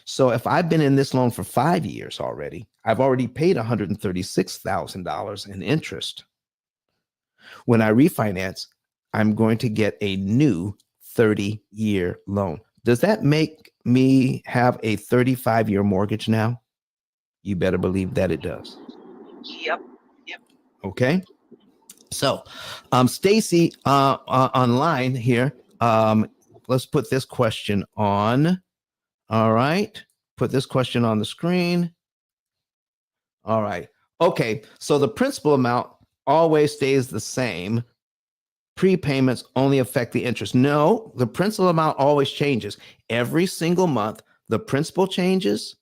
So if I've been in this loan for 5 years already, I've already paid $136,000 in interest. When I refinance, I'm going to get a new 30-year loan. Does that make me have a 35-year mortgage now? You better believe that it does. Yep. Okay. So, Stacy, online here. Let's put this question on. All right. Put this question on the screen. All right. Okay. So the principal amount always stays the same. Prepayments only affect the interest. No, the principal amount always changes. Every single month, the principal changes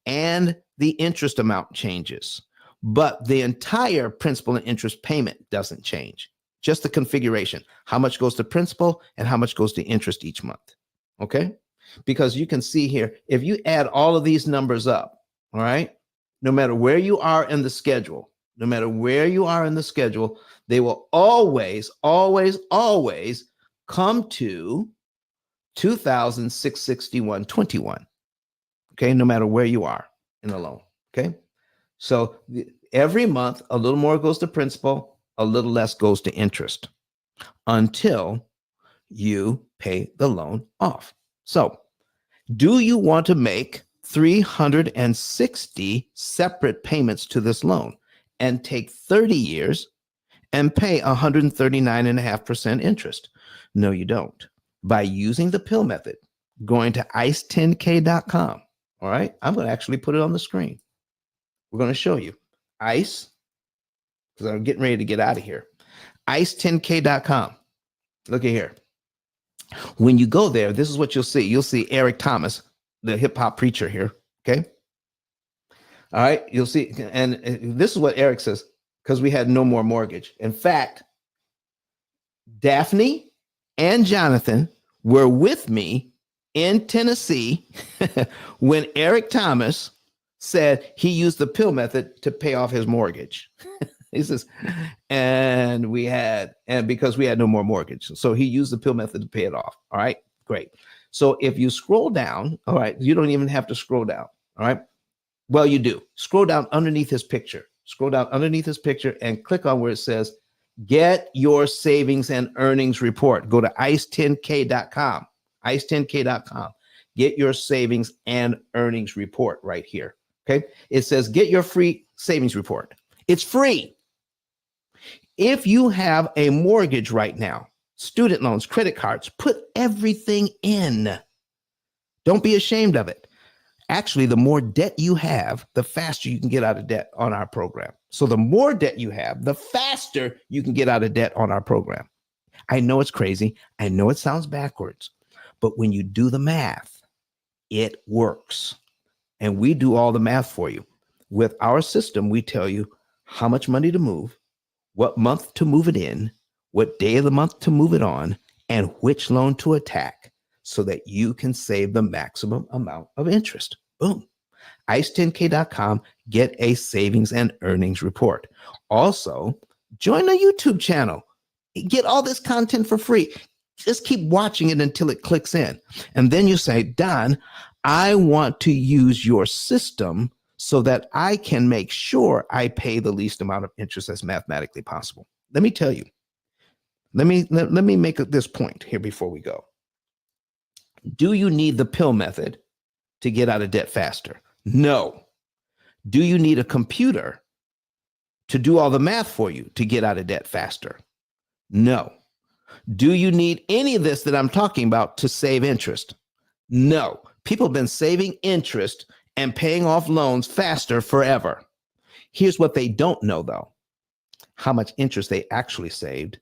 and the interest amount changes. But the entire principal and interest payment doesn't change. Just the configuration, how much goes to principal and how much goes to interest each month. Okay? Because you can see here, if you add all of these numbers up, all right, no matter where you are in the schedule, they will always come to 2,661.21. Okay, no matter where you are in the loan. Okay, so every month a little more goes to principal, a little less goes to interest until you pay the loan off. So, do you want to make 360 separate payments to this loan and take 30 years and pay 139.5% interest? No, you don't. By using the P.I.L.L method, going to ice10k.com. All right, I'm going to actually put it on the screen. We're going to show you ICE, because I'm getting ready to get out of here. ice10k.com. Look at here. When you go there, this is what you'll see. You'll see Eric Thomas, the hip hop preacher here. Okay. All right. You'll see. And this is what Eric says, because we had no more mortgage. In fact, Daphne and Jonathan were with me in Tennessee when Eric Thomas said he used the P.I.L.L method to pay off his mortgage. He says, and because we had no more mortgage. So he used the P.I.L.L method to pay it off. All right, great. So if you scroll down, all right, you don't even have to scroll down. All right. Well, you do. Scroll down underneath his picture. Scroll down underneath his picture and click on where it says, get your savings and earnings report. Go to ice10k.com. ice10k.com. Get your savings and earnings report right here. Okay. It says, get your free savings report. It's free. If you have a mortgage right now, student loans, credit cards, put everything in. Don't be ashamed of it. Actually, the more debt you have, the faster you can get out of debt on our program. So the more debt you have, the faster you can get out of debt on our program. I know it's crazy. I know it sounds backwards, but when you do the math, it works. And we do all the math for you. With our system, we tell you how much money to move, what month to move it in, what day of the month to move it on, and which loan to attack so that you can save the maximum amount of interest. Boom. ice10k.com. Get a savings and earnings report. Also, join the YouTube channel. Get all this content for free. Just keep watching it until it clicks in. And then you say, Don, I want to use your system so that I can make sure I pay the least amount of interest as mathematically possible. Let me tell you. Let me make this point here before we go. Do you need the P.I.L.L method to get out of debt faster? No. Do you need a computer to do all the math for you to get out of debt faster? No. Do you need any of this that I'm talking about to save interest? No. People have been saving interest and paying off loans faster forever. Here's what they don't know, though: how much interest they actually saved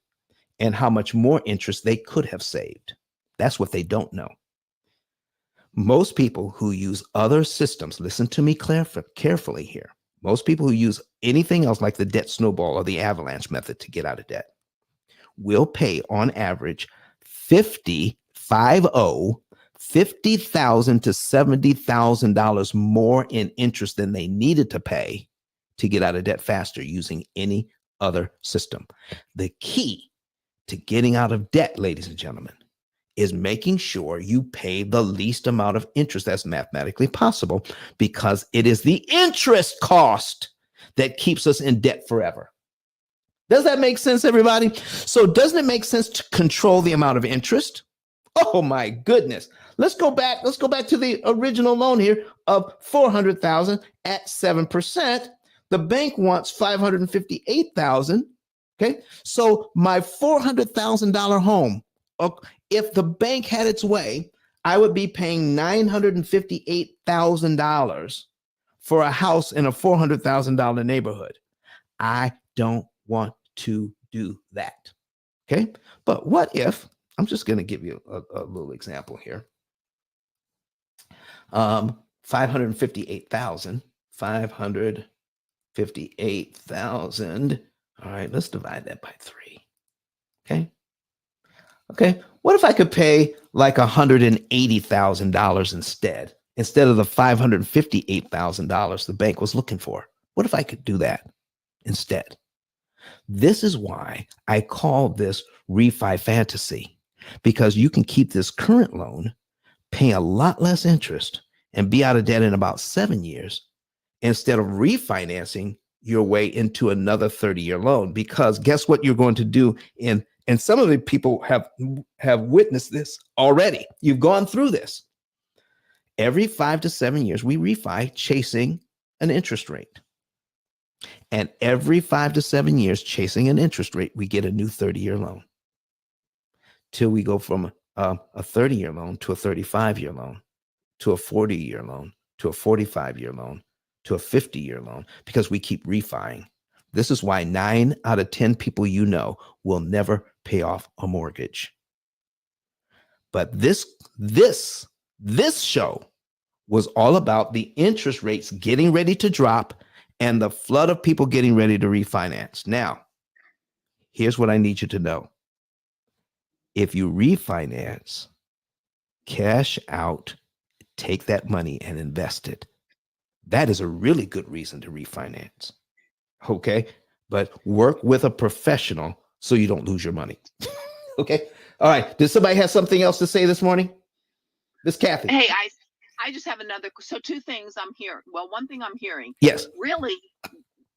and how much more interest they could have saved. That's what they don't know. Most people who use other systems, listen to me carefully here. Most people who use anything else like the debt snowball or the avalanche method to get out of debt will pay on average $50,000 to $70,000 more in interest than they needed to pay to get out of debt faster using any other system. The key to getting out of debt, ladies and gentlemen, is making sure you pay the least amount of interest that's mathematically possible, because it is the interest cost that keeps us in debt forever. Does that make sense, everybody? So doesn't it make sense to control the amount of interest? Oh my goodness. Let's go back to the original loan here of $400,000 at 7%. The bank wants $558,000. Okay. So my $400,000 home, if the bank had its way, I would be paying $958,000 for a house in a $400,000 neighborhood. I don't want to do that. Okay. But what if, I'm just going to give you a little example here. 558,000. All right, let's divide that by 3. Okay. What if I could pay like $180,000 instead of the $558,000 the bank was looking for? What if I could do that instead? This is why I call this refi fantasy, because you can keep this current loan, pay a lot less interest, and be out of debt in about 7 years instead of refinancing your way into another 30-year loan. Because guess what you're going to do, and some of the people have witnessed this already. You've gone through this. Every 5 to 7 years, we refi chasing an interest rate. And every 5 to 7 years, chasing an interest rate, we get a new 30-year loan, till we go from a 30-year loan to a 35-year loan, to a 40-year loan, to a 45-year loan, to a 50-year loan, because we keep refining. This is why 9 out of 10 people you know will never pay off a mortgage. But this show was all about the interest rates getting ready to drop and the flood of people getting ready to refinance. Now, here's what I need you to know. If you refinance, cash out, take that money and invest it. That is a really good reason to refinance. Okay? But work with a professional so you don't lose your money. Okay? All right. Does somebody have something else to say this morning? Miss Kathy. Hey, I just have another. So 2 things I'm hearing. Well, one thing I'm hearing. Yes. Really,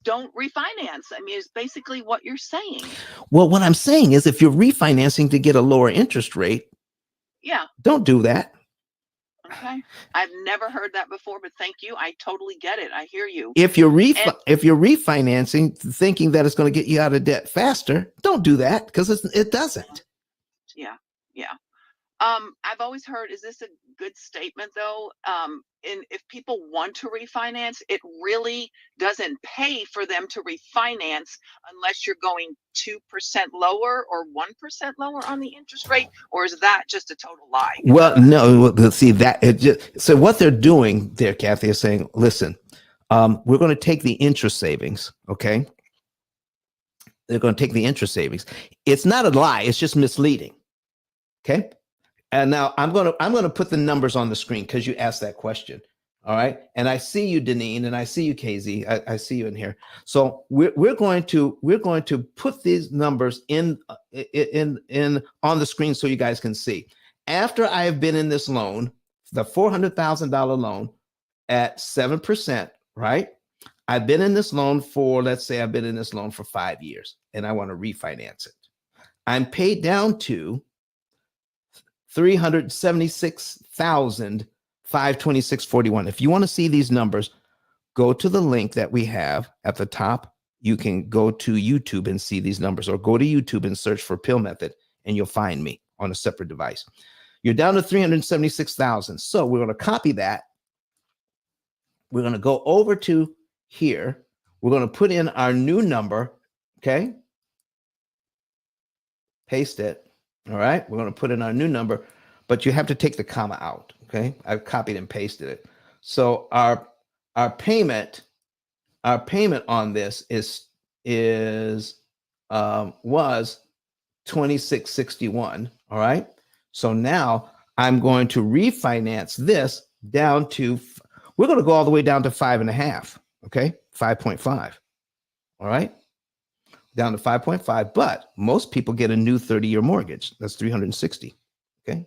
don't refinance. I mean, it's basically what you're saying. Well, what I'm saying is, if you're refinancing to get a lower interest rate, yeah, don't do that. Okay. I've never heard that before, but thank you. I totally get it. I hear you. If you're refinancing thinking that it's going to get you out of debt faster, don't do that, because it doesn't. Yeah. I've always heard, is this a good statement though? And if people want to refinance, it really doesn't pay for them to refinance unless you're going 2% lower or 1% lower on the interest rate, or is that just a total lie? Well, no, see that so what they're doing there, Kathy, is saying, listen, we're going to take the interest savings. Okay. They're going to take the interest savings. It's not a lie. It's just misleading. Okay. And now I'm going to put the numbers on the screen because you asked that question. All right. And I see you, Deneen, and I see you, KZ. I see you in here. So we're going to put these numbers in on the screen so you guys can see. After I have been in this loan, the $400,000 loan at 7%, right? I've been in this loan for, let's say I've been in this loan for 5 years and I want to refinance it. I'm paid down to $376,526.41. If you want to see these numbers, go to the link that we have at the top you can go to YouTube and see these numbers, or go to YouTube and search for P.I.L.L method, and you'll find me on a separate device. You're down to 376,000. So we're going to copy that. We're going to go over to here. We're going to put in our new number. Okay. Paste it. All right. We're going to put in our new number, but you have to take the comma out. Okay. I've copied and pasted it. So our payment on this was 2661. All right. So now I'm going to refinance this down to, we're going to go all the way down to 5.5. Okay. 5.5. All right. Down to 5.5. But most people get a new 30-year mortgage. That's 360. Okay.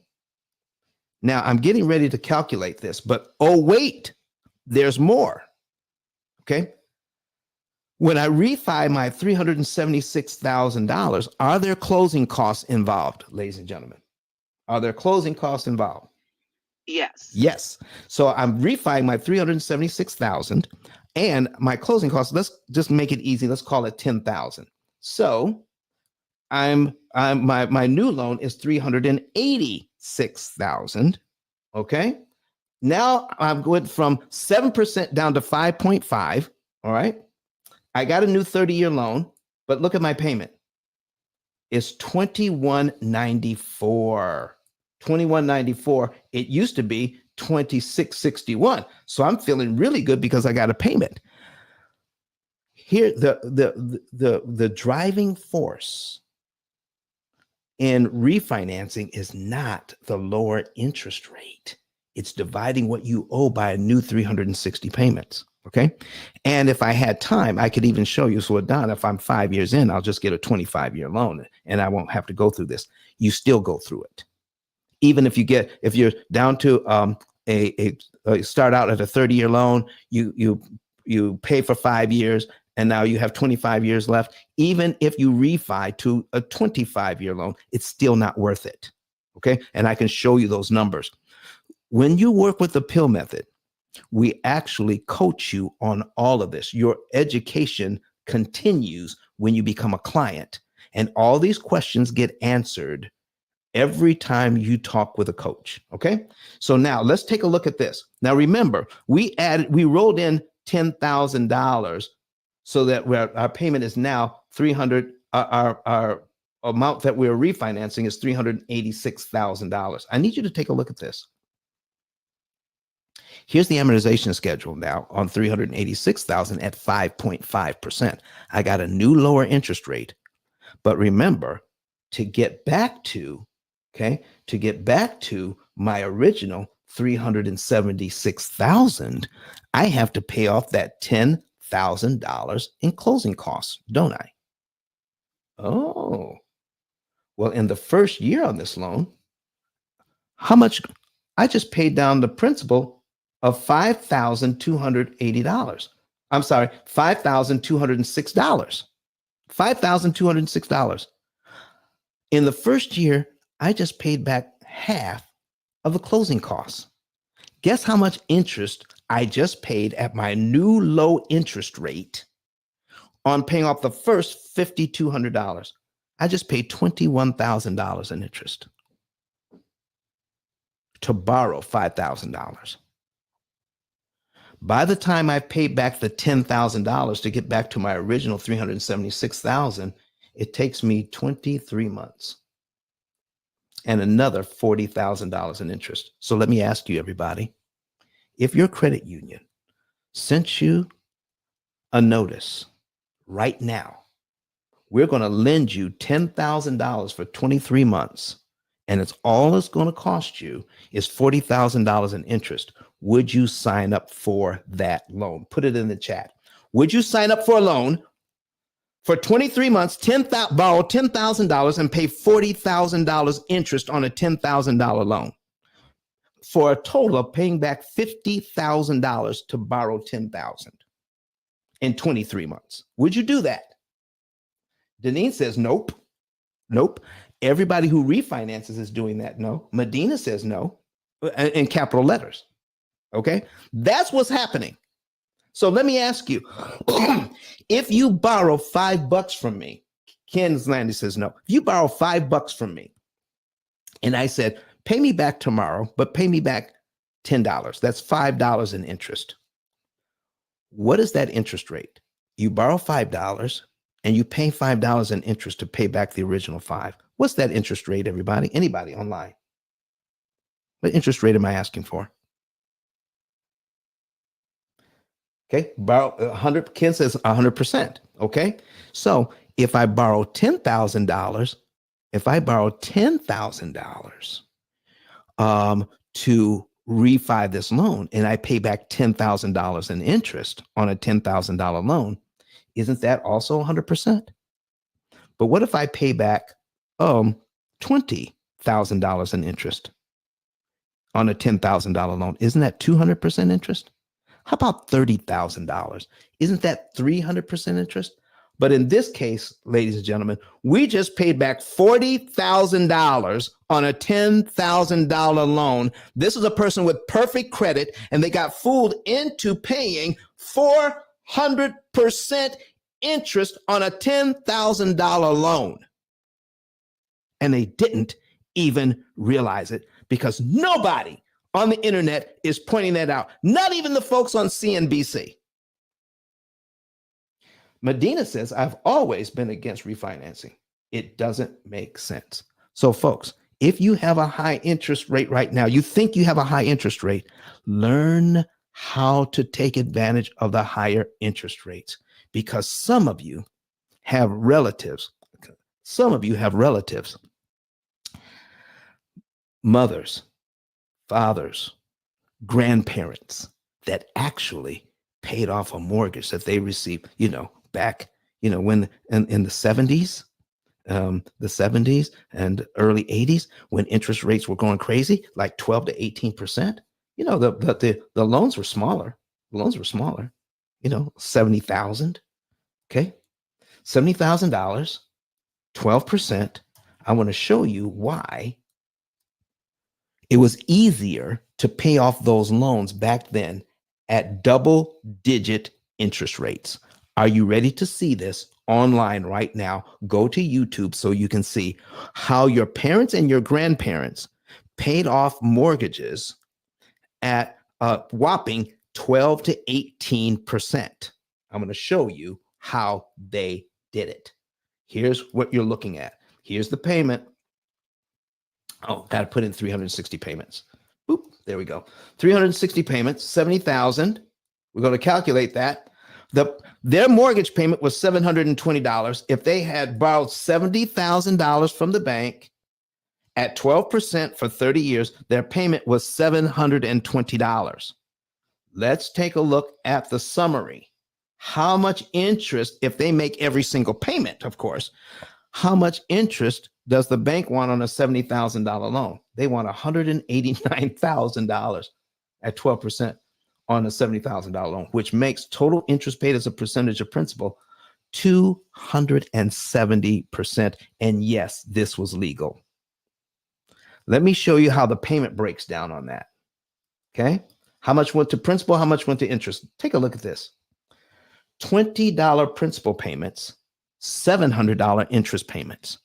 Now I'm getting ready to calculate this, but oh, wait, there's more. Okay. When I refi my $376,000, are there closing costs involved, ladies and gentlemen? Are there closing costs involved? Yes. Yes. So I'm refining my $376,000, and my closing costs, let's just make it easy. Let's call it $10,000. So my new loan is $386,000. Okay. Now I'm going from 7% down to 5.5. All right. I got a new 30-year loan, but look at my payment. It's $21.94. $21.94. It used to be $26.61. So I'm feeling really good because I got a payment. Here, the driving force in refinancing is not the lower interest rate. It's dividing what you owe by a new 360 payments. Okay. And if I had time, I could even show you. So Don, if I'm 5 years in, I'll just get a 25-year loan and I won't have to go through this. You still go through it. Even if you're down to start out at a 30-year loan, you pay for 5 years and now you have 25 years left. Even if you refi to a 25-year loan, it's still not worth it. Okay. And I can show you those numbers. When you work with the P.I.L.L method, we actually coach you on all of this. Your education continues when you become a client, and all these questions get answered every time you talk with a coach. Okay. So now let's take a look at this. Now, remember, we rolled in $10,000 so that our payment is now 300. Our amount that we're refinancing is $386,000. I need you to take a look at this. Here's the amortization schedule now on $386,000 at 5.5%. I got a new lower interest rate. But remember, to get back to my original $376,000, I have to pay off that $10,000 in closing costs, don't I? Oh, well, in the first year on this loan, how much? I just paid down the principal of $5,280. I'm sorry, $5,206. $5,206. In the first year, I just paid back half of the closing costs. Guess how much interest I just paid at my new low interest rate on paying off the first $5,200? I just paid $21,000 in interest to borrow $5,000. By the time I paid back the $10,000 to get back to my original $376,000, it takes me 23 months and another $40,000 in interest. So let me ask you, everybody, if your credit union sent you a notice right now, we're going to lend you $10,000 for 23 months, and it's going to cost you is $40,000 in interest. Would you sign up for that loan? Put it in the chat. Would you sign up for a loan for 23 months, borrow $10,000 and pay $40,000 interest on a $10,000 loan for a total of paying back $50,000 to borrow $10,000 in 23 months? Would you do that? Denise says, nope. Nope. Everybody who refinances is doing that. No. Medina says no in capital letters. Okay. That's what's happening. So let me ask you, if you borrow $5 from me, Ken Landy says no. If you borrow $5 from me, and I said, pay me back tomorrow, but pay me back $10. That's $5 in interest. What is that interest rate? You borrow $5 and you pay $5 in interest to pay back the original 5. What's that interest rate, everybody? Anybody online? What interest rate am I asking for? Okay, borrow 100. Ken says 100%. Okay, so if I borrow $10,000, to refi this loan, and I pay back $10,000 in interest on a $10,000 loan, isn't that also 100%? But what if I pay back $20,000 in interest on a $10,000 loan? Isn't that 200% interest? How about $30,000? Isn't that 300% interest? But in this case, ladies and gentlemen, we just paid back $40,000 on a $10,000 loan. This is a person with perfect credit, and they got fooled into paying 400% interest on a $10,000 loan. And they didn't even realize it because nobody on the internet is pointing that out. Not even the folks on CNBC. Medina says, I've always been against refinancing. It doesn't make sense. So folks, if you have a high interest rate right now, you think you have a high interest rate, learn how to take advantage of the higher interest rates, because some of you have relatives, mothers, fathers, grandparents that actually paid off a mortgage that they received, back, when in the 70s, and early 80s, when interest rates were going crazy, like 12 to 18%, the loans were smaller. $70,000. Okay. $70,000, 12%. I want to show you why it was easier to pay off those loans back then at double-digit interest rates. Are you ready to see this online right now? Go to YouTube so you can see how your parents and your grandparents paid off mortgages at a whopping 12 to 18%. I'm going to show you how they did it. Here's what you're looking at. Here's the payment. Oh, got to put in 360 payments. Boop, there we go. 360 payments, 70,000. We're going to calculate that. Their mortgage payment was $720. If they had borrowed $70,000 from the bank at 12% for 30 years, their payment was $720. Let's take a look at the summary. How much interest, if they make every single payment, of course, how much interest does the bank want on a $70,000 loan? They want $189,000 at 12% on a $70,000 loan, which makes total interest paid as a percentage of principal 270%. And yes, this was legal. Let me show you how the payment breaks down on that. Okay. How much went to principal? How much went to interest? Take a look at this. $20 principal payments, $700 interest payments.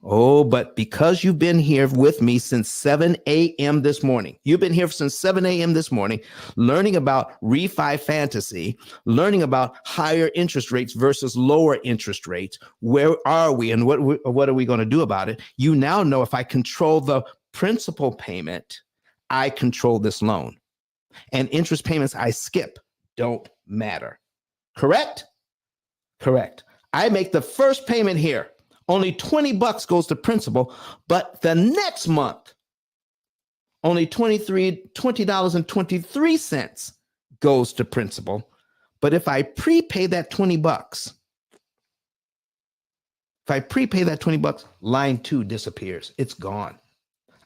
Oh, but because you've been here with me since 7 a.m. this morning, you've been here since 7 a.m. this morning, learning about refi fantasy, learning about higher interest rates versus lower interest rates. Where are we and what are we going to do about it? You now know if I control the principal payment, I control this loan. And interest payments I skip don't matter. Correct? Correct. I make the first payment here. Only $20 goes to principal, but the next month, only $20.23 goes to principal. But if I prepay that $20, line 2 disappears. It's gone.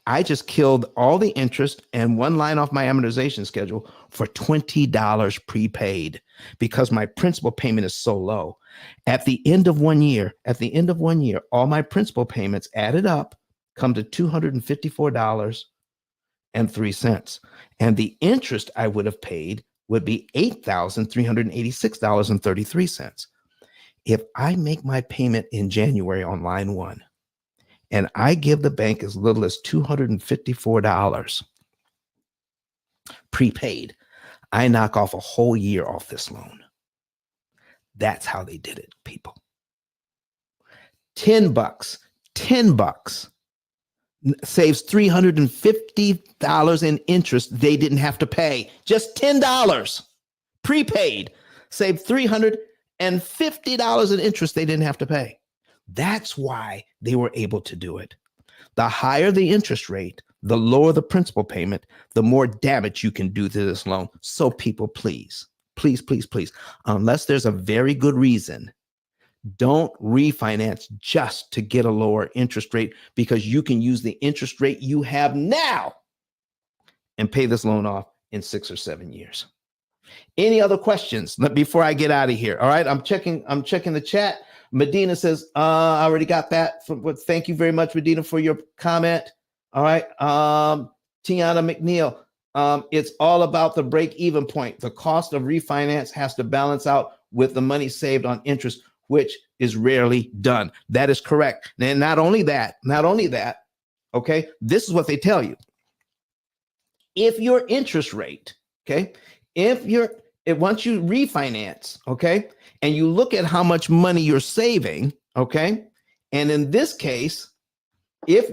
I just killed all the interest and one line off my amortization schedule for $20 prepaid because my principal payment is so low. At the end of 1 year, all my principal payments added up come to $254.03. And the interest I would have paid would be $8,386.33. If I make my payment in January on line one, and I give the bank as little as $254 prepaid, I knock off a whole year off this loan. That's how they did it, people. $10 saves $350 in interest they didn't have to pay. Just $10 prepaid saved $350 in interest they didn't have to pay. That's why they were able to do it. The higher the interest rate, the lower the principal payment, the more damage you can do to this loan. So people, please, unless there's a very good reason, don't refinance just to get a lower interest rate, because you can use the interest rate you have now and pay this loan off in 6 or 7 years. Any other questions before I get out of here? All right, I'm checking the chat. Medina says, I already got that. Thank you very much, Medina, for your comment. All right. Tiana McNeil, it's all about the break-even point. The cost of refinance has to balance out with the money saved on interest, which is rarely done. That is correct. And not only that, okay, this is what they tell you. If your interest rate, okay, once you refinance, okay, and you look at how much money you're saving, okay, and in this case, if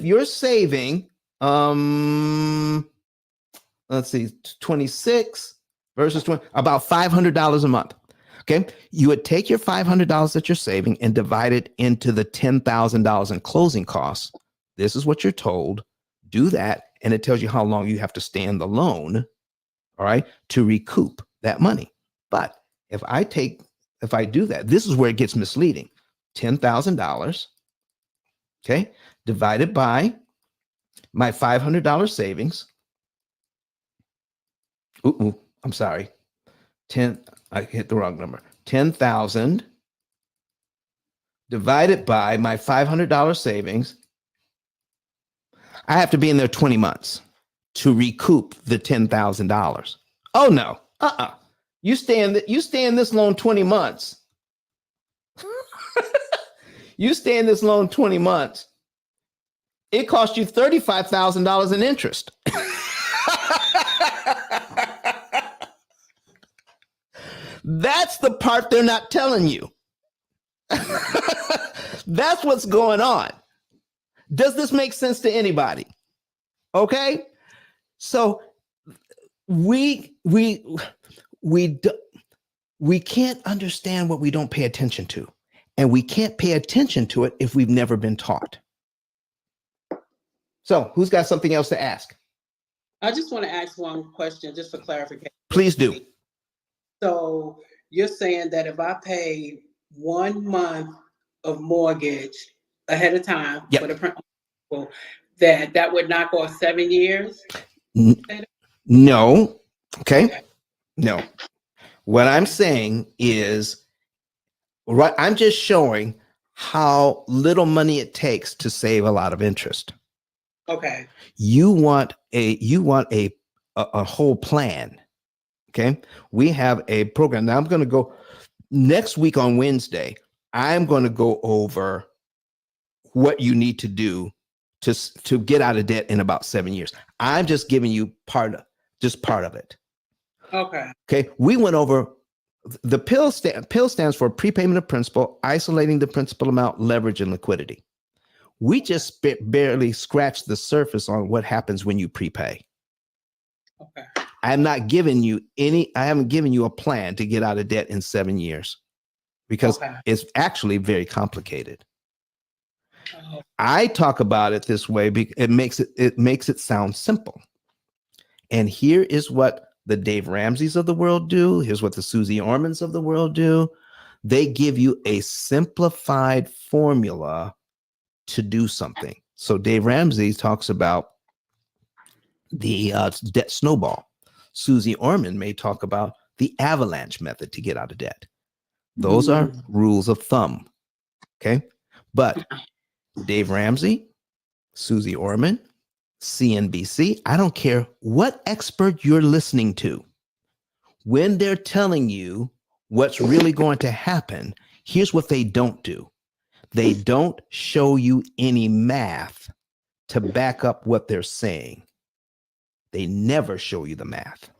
you're saving, let's see, 26 versus 20, about $500 a month. Okay, you would take your $500 that you're saving and divide it into the $10,000 in closing costs. This is what you're told. Do that, and it tells you how long you have to stay in the loan, all right, to recoup that money. But if I do that, this is where it gets misleading. $10,000, okay, divided by my $500 savings. I'm sorry. I hit the wrong number. 10,000 divided by my $500 savings. I have to be in there 20 months to recoup the $10,000. Oh no. You stay in this loan 20 months. You stay in this loan 20 months. It costs you $35,000 in interest. That's the part they're not telling you. That's what's going on. Does this make sense to anybody? Okay. So we can't understand what we don't pay attention to, and we can't pay attention to it if we've never been taught. So who's got something else to ask? I just want to ask one question just for clarification. Please do. So you're saying that if I pay 1 month of mortgage ahead of time for the principal, that would knock off 7 years? No. Okay. No. What I'm saying is, I'm just showing how little money it takes to save a lot of interest. Okay. You want a whole plan. Okay. We have a program. Now I'm going to go next week on Wednesday. I'm going to go over what you need to do to get out of debt in about 7 years. I'm just giving you part of it. Okay. Okay. We went over the P.I.L.L. stands for prepayment of principal, isolating the principal amount, leverage, and liquidity. We just barely scratched the surface on what happens when you prepay. Okay. I haven't given you a plan to get out of debt in 7 years, because it's actually very complicated. I talk about it this way because it makes it sound simple. And here is what the Dave Ramseys of the world do. Here's what the Susie Ormans of the world do. They give you a simplified formula to do something. So Dave Ramsey talks about the debt snowball. Susie Orman may talk about the avalanche method to get out of debt. Those are rules of thumb. Okay. But Dave Ramsey, Susie Orman, CNBC, I don't care what expert you're listening to. when they're telling you what's really going to happen, here's what they don't do. They don't show you any math to back up what they're saying. They never show you the math.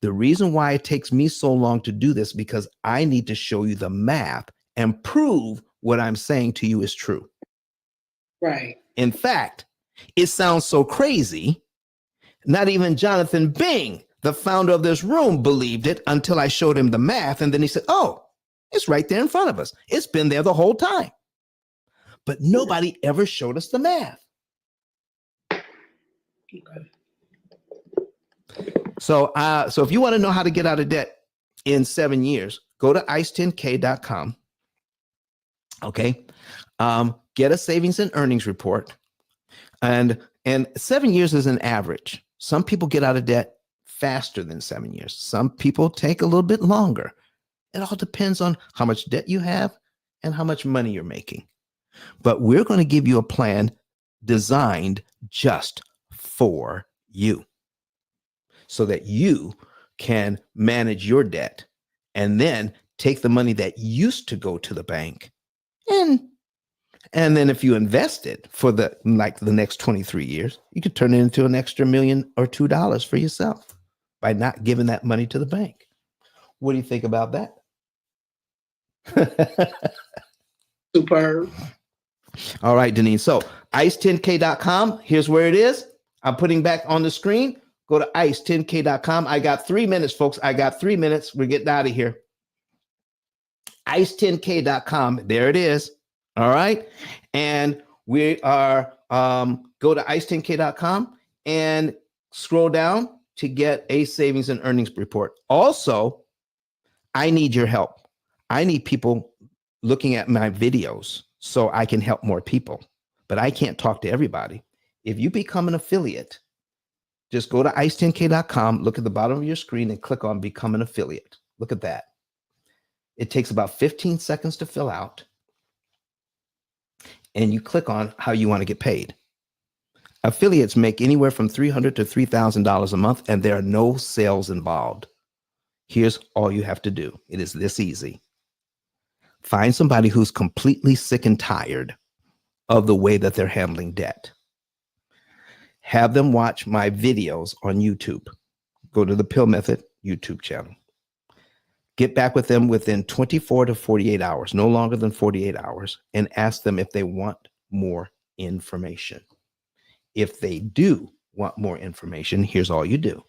The reason why it takes me so long to do this, because I need to show you the math and prove what I'm saying to you is true. Right. In fact, it sounds so crazy. Not even Jonathan Bing, the founder of this room, believed it until I showed him the math. And then he said, oh, it's right there in front of us. It's been there the whole time. But nobody ever showed us the math. Okay. So if you want to know how to get out of debt in 7 years, go to ice10k.com. Okay. Get a savings and earnings report. And 7 years is an average. Some people get out of debt faster than 7 years. Some people take a little bit longer. It all depends on how much debt you have and how much money you're making. But we're going to give you a plan designed just for you so that you can manage your debt and then take the money that used to go to the bank and then if you invest it for the next 23 years, you could turn it into an extra $1 million or $2 million for yourself by not giving that money to the bank. What do you think about that? Superb. All right, Denise. So ice10k.com, here's where it is. I'm putting back on the screen. Go to ice10k.com. I got 3 minutes, folks. I got 3 minutes. We're getting out of here. Ice10k.com. There it is. All right. And we are, go to ice10k.com and scroll down to get a savings and earnings report. Also, I need your help. I need people looking at my videos so I can help more people, but I can't talk to everybody. If you become an affiliate, just go to ice10k.com, look at the bottom of your screen and click on become an affiliate. Look at that. It takes about 15 seconds to fill out. And you click on how you want to get paid. Affiliates make anywhere from $300 to $3,000 a month, and there are no sales involved. Here's all you have to do. It is this easy. Find somebody who's completely sick and tired of the way that they're handling debt. Have them watch my videos on YouTube. Go to the P.I.L.L Method YouTube channel. Get back with them within 24 to 48 hours, no longer than 48 hours, and ask them if they want more information. If they do want more information, here's all you do.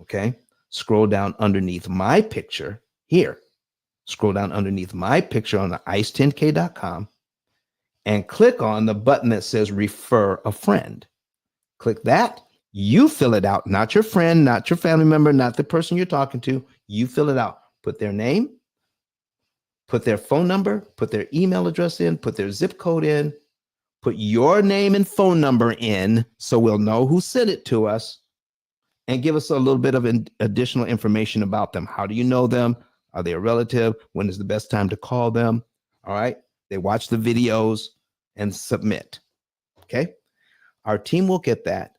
Okay? Scroll down underneath my picture here. Scroll down underneath my picture on the ice10k.com and click on the button that says refer a friend. Click that. You fill it out, not your friend, not your family member, not the person you're talking to. You fill it out. Put their name, put their phone number, put their email address in, put their zip code in, put your name and phone number in so we'll know who sent it to us, and give us a little bit of additional information about them. How do you know them? Are they a relative? When is the best time to call them? All right. They watch the videos and submit. Okay. Our team will get that.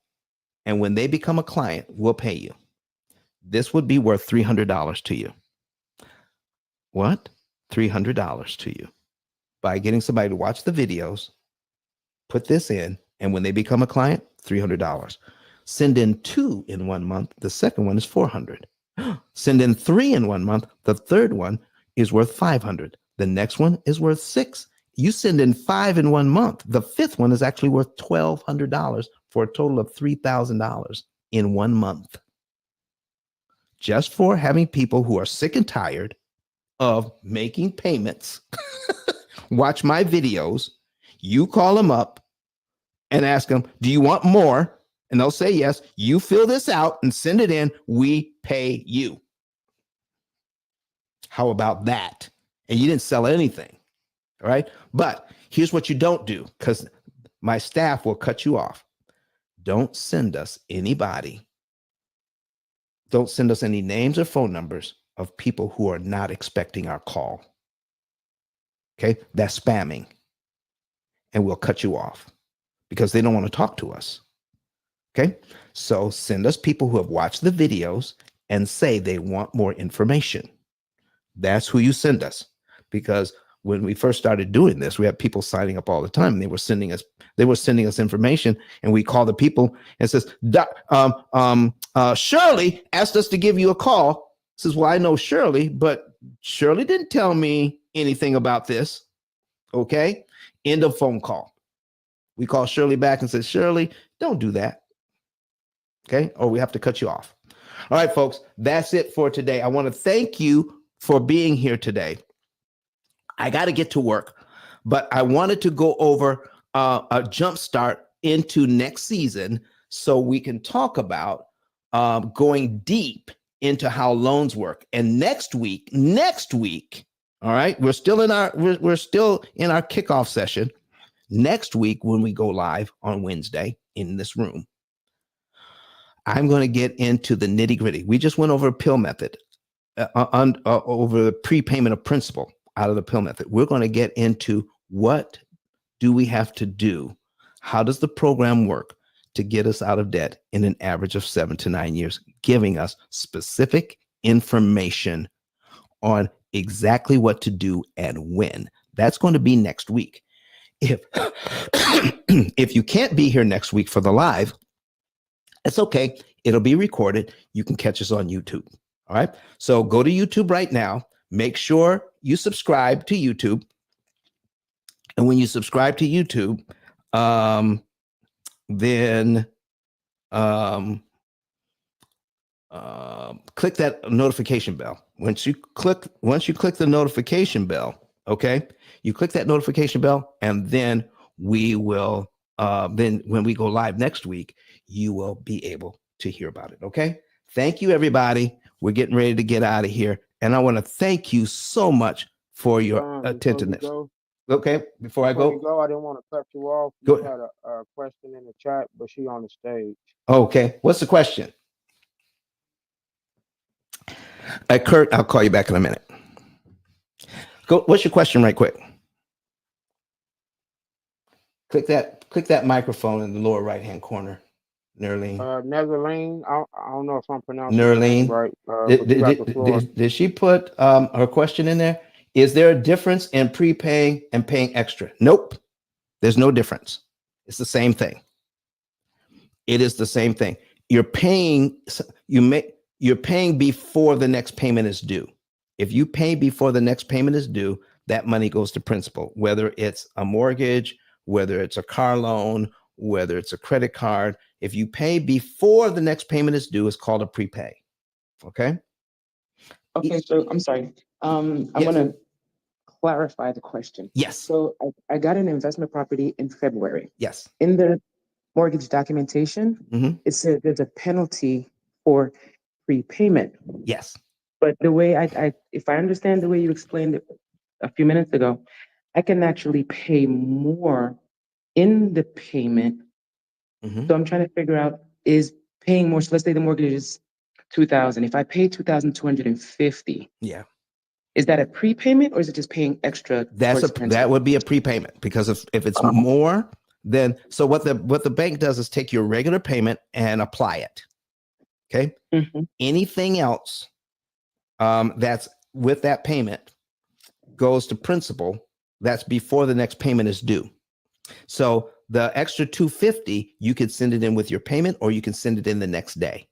And when they become a client, we'll pay you. This would be worth $300 to you. What? $300 to you by getting somebody to watch the videos, put this in, and when they become a client, $300. Send in 2 in 1 month. The second one is $400. Send in 3 in 1 month. The third one is worth $500. The next one is worth $600. You send in 5 in 1 month. The fifth one is actually worth $1,200 for a total of $3,000 in 1 month. Just for having people who are sick and tired of making payments, watch my videos, you call them up and ask them, do you want more? And they'll say yes. You fill this out and send it in. We pay you. How about that? And you didn't sell anything. All right. But here's what you don't do, because my staff will cut you off. Don't send us anybody. Don't send us any names or phone numbers of people who are not expecting our call. Okay. That's spamming. And we'll cut you off because they don't want to talk to us. Okay. So send us people who have watched the videos and say they want more information. That's who you send us. Because when we first started doing this, we had people signing up all the time. And they were sending us information, and we call the people and says, Shirley asked us to give you a call. Says, well, I know Shirley, but Shirley didn't tell me anything about this. Okay. End of phone call. We call Shirley back and said, Shirley, don't do that. Okay. Or we have to cut you off. All right, folks, that's it for today. I want to thank you for being here today. I got to get to work, but I wanted to go over a jump start into next season so we can talk about going deep into how loans work. And next week, all right, we're still in our kickoff session. Next week, when we go live on Wednesday in this room, I'm going to get into the nitty gritty. We just went over a P.I.L.L method, over the prepayment of principal out of the P.I.L.L method. We're going to get into what do we have to do? How does the program work to get us out of debt in an average of 7 to 9 years, giving us specific information on exactly what to do and when. That's going to be next week. If you can't be here next week for the live, it's okay. It'll be recorded. You can catch us on YouTube. All right. So go to YouTube right now. Make sure you subscribe to YouTube. And when you subscribe to YouTube, then click that notification bell. Once you click the notification bell, okay, you click that notification bell, and then we will then when we go live next week, you will be able to hear about it. Okay. Thank you, everybody. We're getting ready to get out of here. And I want to thank you so much for your attentiveness. Okay, before I go, I didn't want to cut you off. Go You had a question in the chat, but she on the stage. Okay, what's the question? Kurt, I'll call you back in a minute. Go. What's your question, right quick? Click that microphone in the lower right hand corner, Nerline. Netherline. I don't know if I'm pronouncing Nerline, right. Did she put her question in there? Is there a difference in prepaying and paying extra? Nope. There's no difference. It's the same thing. It is the same thing. You're paying before the next payment is due. If you pay before the next payment is due, that money goes to principal, whether it's a mortgage, whether it's a car loan, whether it's a credit card. If you pay before the next payment is due, it's called a prepay. Okay? Okay, so I'm sorry. I want to clarify the question. Yes. So I got an investment property in February. Yes. In the mortgage documentation, it said there's a penalty for prepayment. Yes. But the way if I understand the way you explained it a few minutes ago, I can actually pay more in the payment. So I'm trying to figure out, is paying more, so let's say the mortgage is $2,000. If I pay $2,250, yeah, is that a prepayment or is it just paying extra? That would be a prepayment, because if it's more, then so what the bank does is take your regular payment and apply it. Okay. Anything else that's with that payment goes to principal. That's before the next payment is due. So the extra $250, you could send it in with your payment, or you can send it in the next day.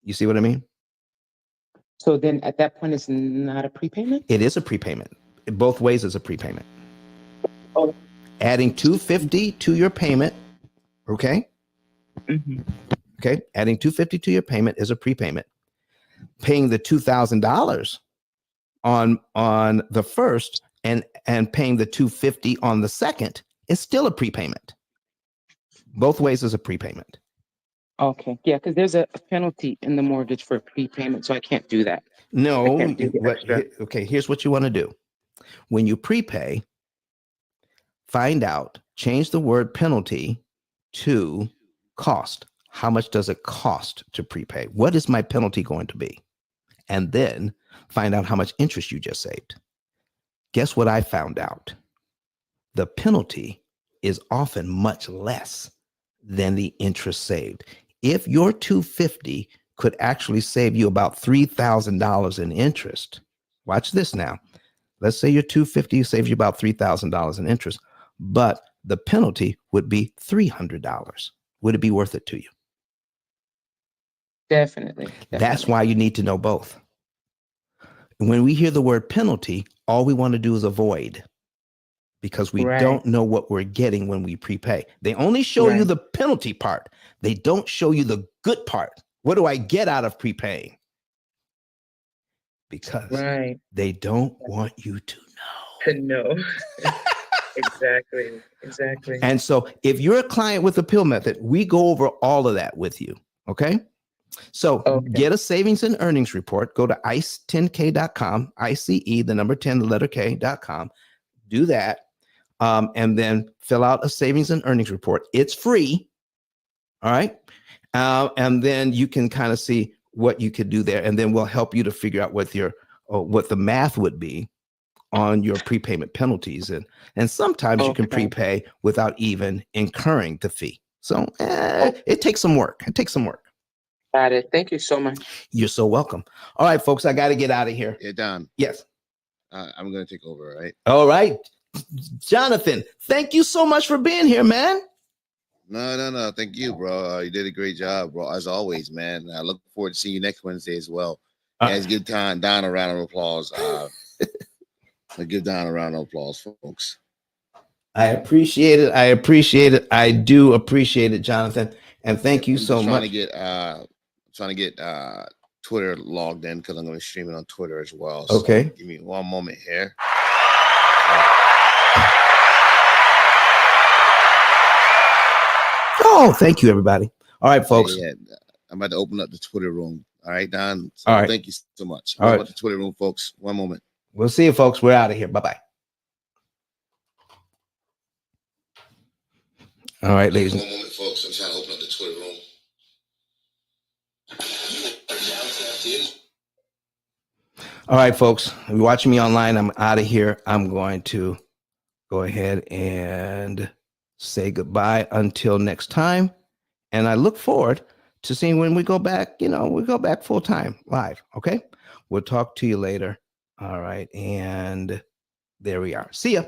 You see what I mean? So then at that point, it's not a prepayment? It is a prepayment. Both ways is a prepayment. Oh. Adding $250 to your payment, okay? Okay, adding $250 to your payment is a prepayment. Paying the $2,000 on the first and paying the $250 on the second is still a prepayment. Both ways is a prepayment. Okay, yeah, because there's a penalty in the mortgage for prepayment, so I can't do that. No, okay, here's what you want to do. When you prepay, find out, change the word penalty to cost. How much does it cost to prepay? What is my penalty going to be? And then find out how much interest you just saved. Guess what I found out? The penalty is often much less than the interest saved. If your $250 could actually save you about $3,000 in interest. Watch this now. Let's say your $250 saves you about $3,000 in interest, but the penalty would be $300. Would it be worth it to you? Definitely. That's why you need to know both. When we hear the word penalty, all we want to do is avoid, because we don't know what we're getting when we prepay. They only show you the penalty part. They don't show you the good part. What do I get out of prepaying? Because they don't want you to know. Exactly. And so if you're a client with the P.I.L.L method, we go over all of that with you. Okay. So get a savings and earnings report. Go to ice10k.com, ICE, the number 10, the letter K.com. Do that. And then fill out a savings and earnings report. It's free. All right. And then you can kind of see what you could do there. And then we'll help you to figure out what the math would be on your prepayment penalties. And sometimes you can prepay without even incurring the fee. So it takes some work. Got it. Thank you so much. You're so welcome. All right, folks, I got to get out of here. Yeah, Don. Yes. I'm going to take over, right? All right. Jonathan, thank you so much for being here, man. No. Thank you, bro. You did a great job, bro, as always, man. I look forward to seeing you next Wednesday as well. Guys, give Don a round of applause. Give Don a round of applause, folks. I appreciate it. I do appreciate it, Jonathan. And thank you so much. Trying to get Twitter logged in, because I'm going to stream it on Twitter as well. Okay. So give me one moment here. Oh, thank you, everybody. All right, folks. Yeah, I'm about to open up the Twitter room. All right, Don. So all right. Thank you so much. All right. About the Twitter room, folks. One moment. We'll see you, folks. We're out of here. Bye-bye. All right, ladies. One moment, folks. I'm trying to open up the Twitter room. All right, folks. If you're watching me online, I'm out of here. I'm going to go ahead and say goodbye until next time. And I look forward to seeing when we go back, we go back full time live. Okay. We'll talk to you later. All right. And there we are. See ya.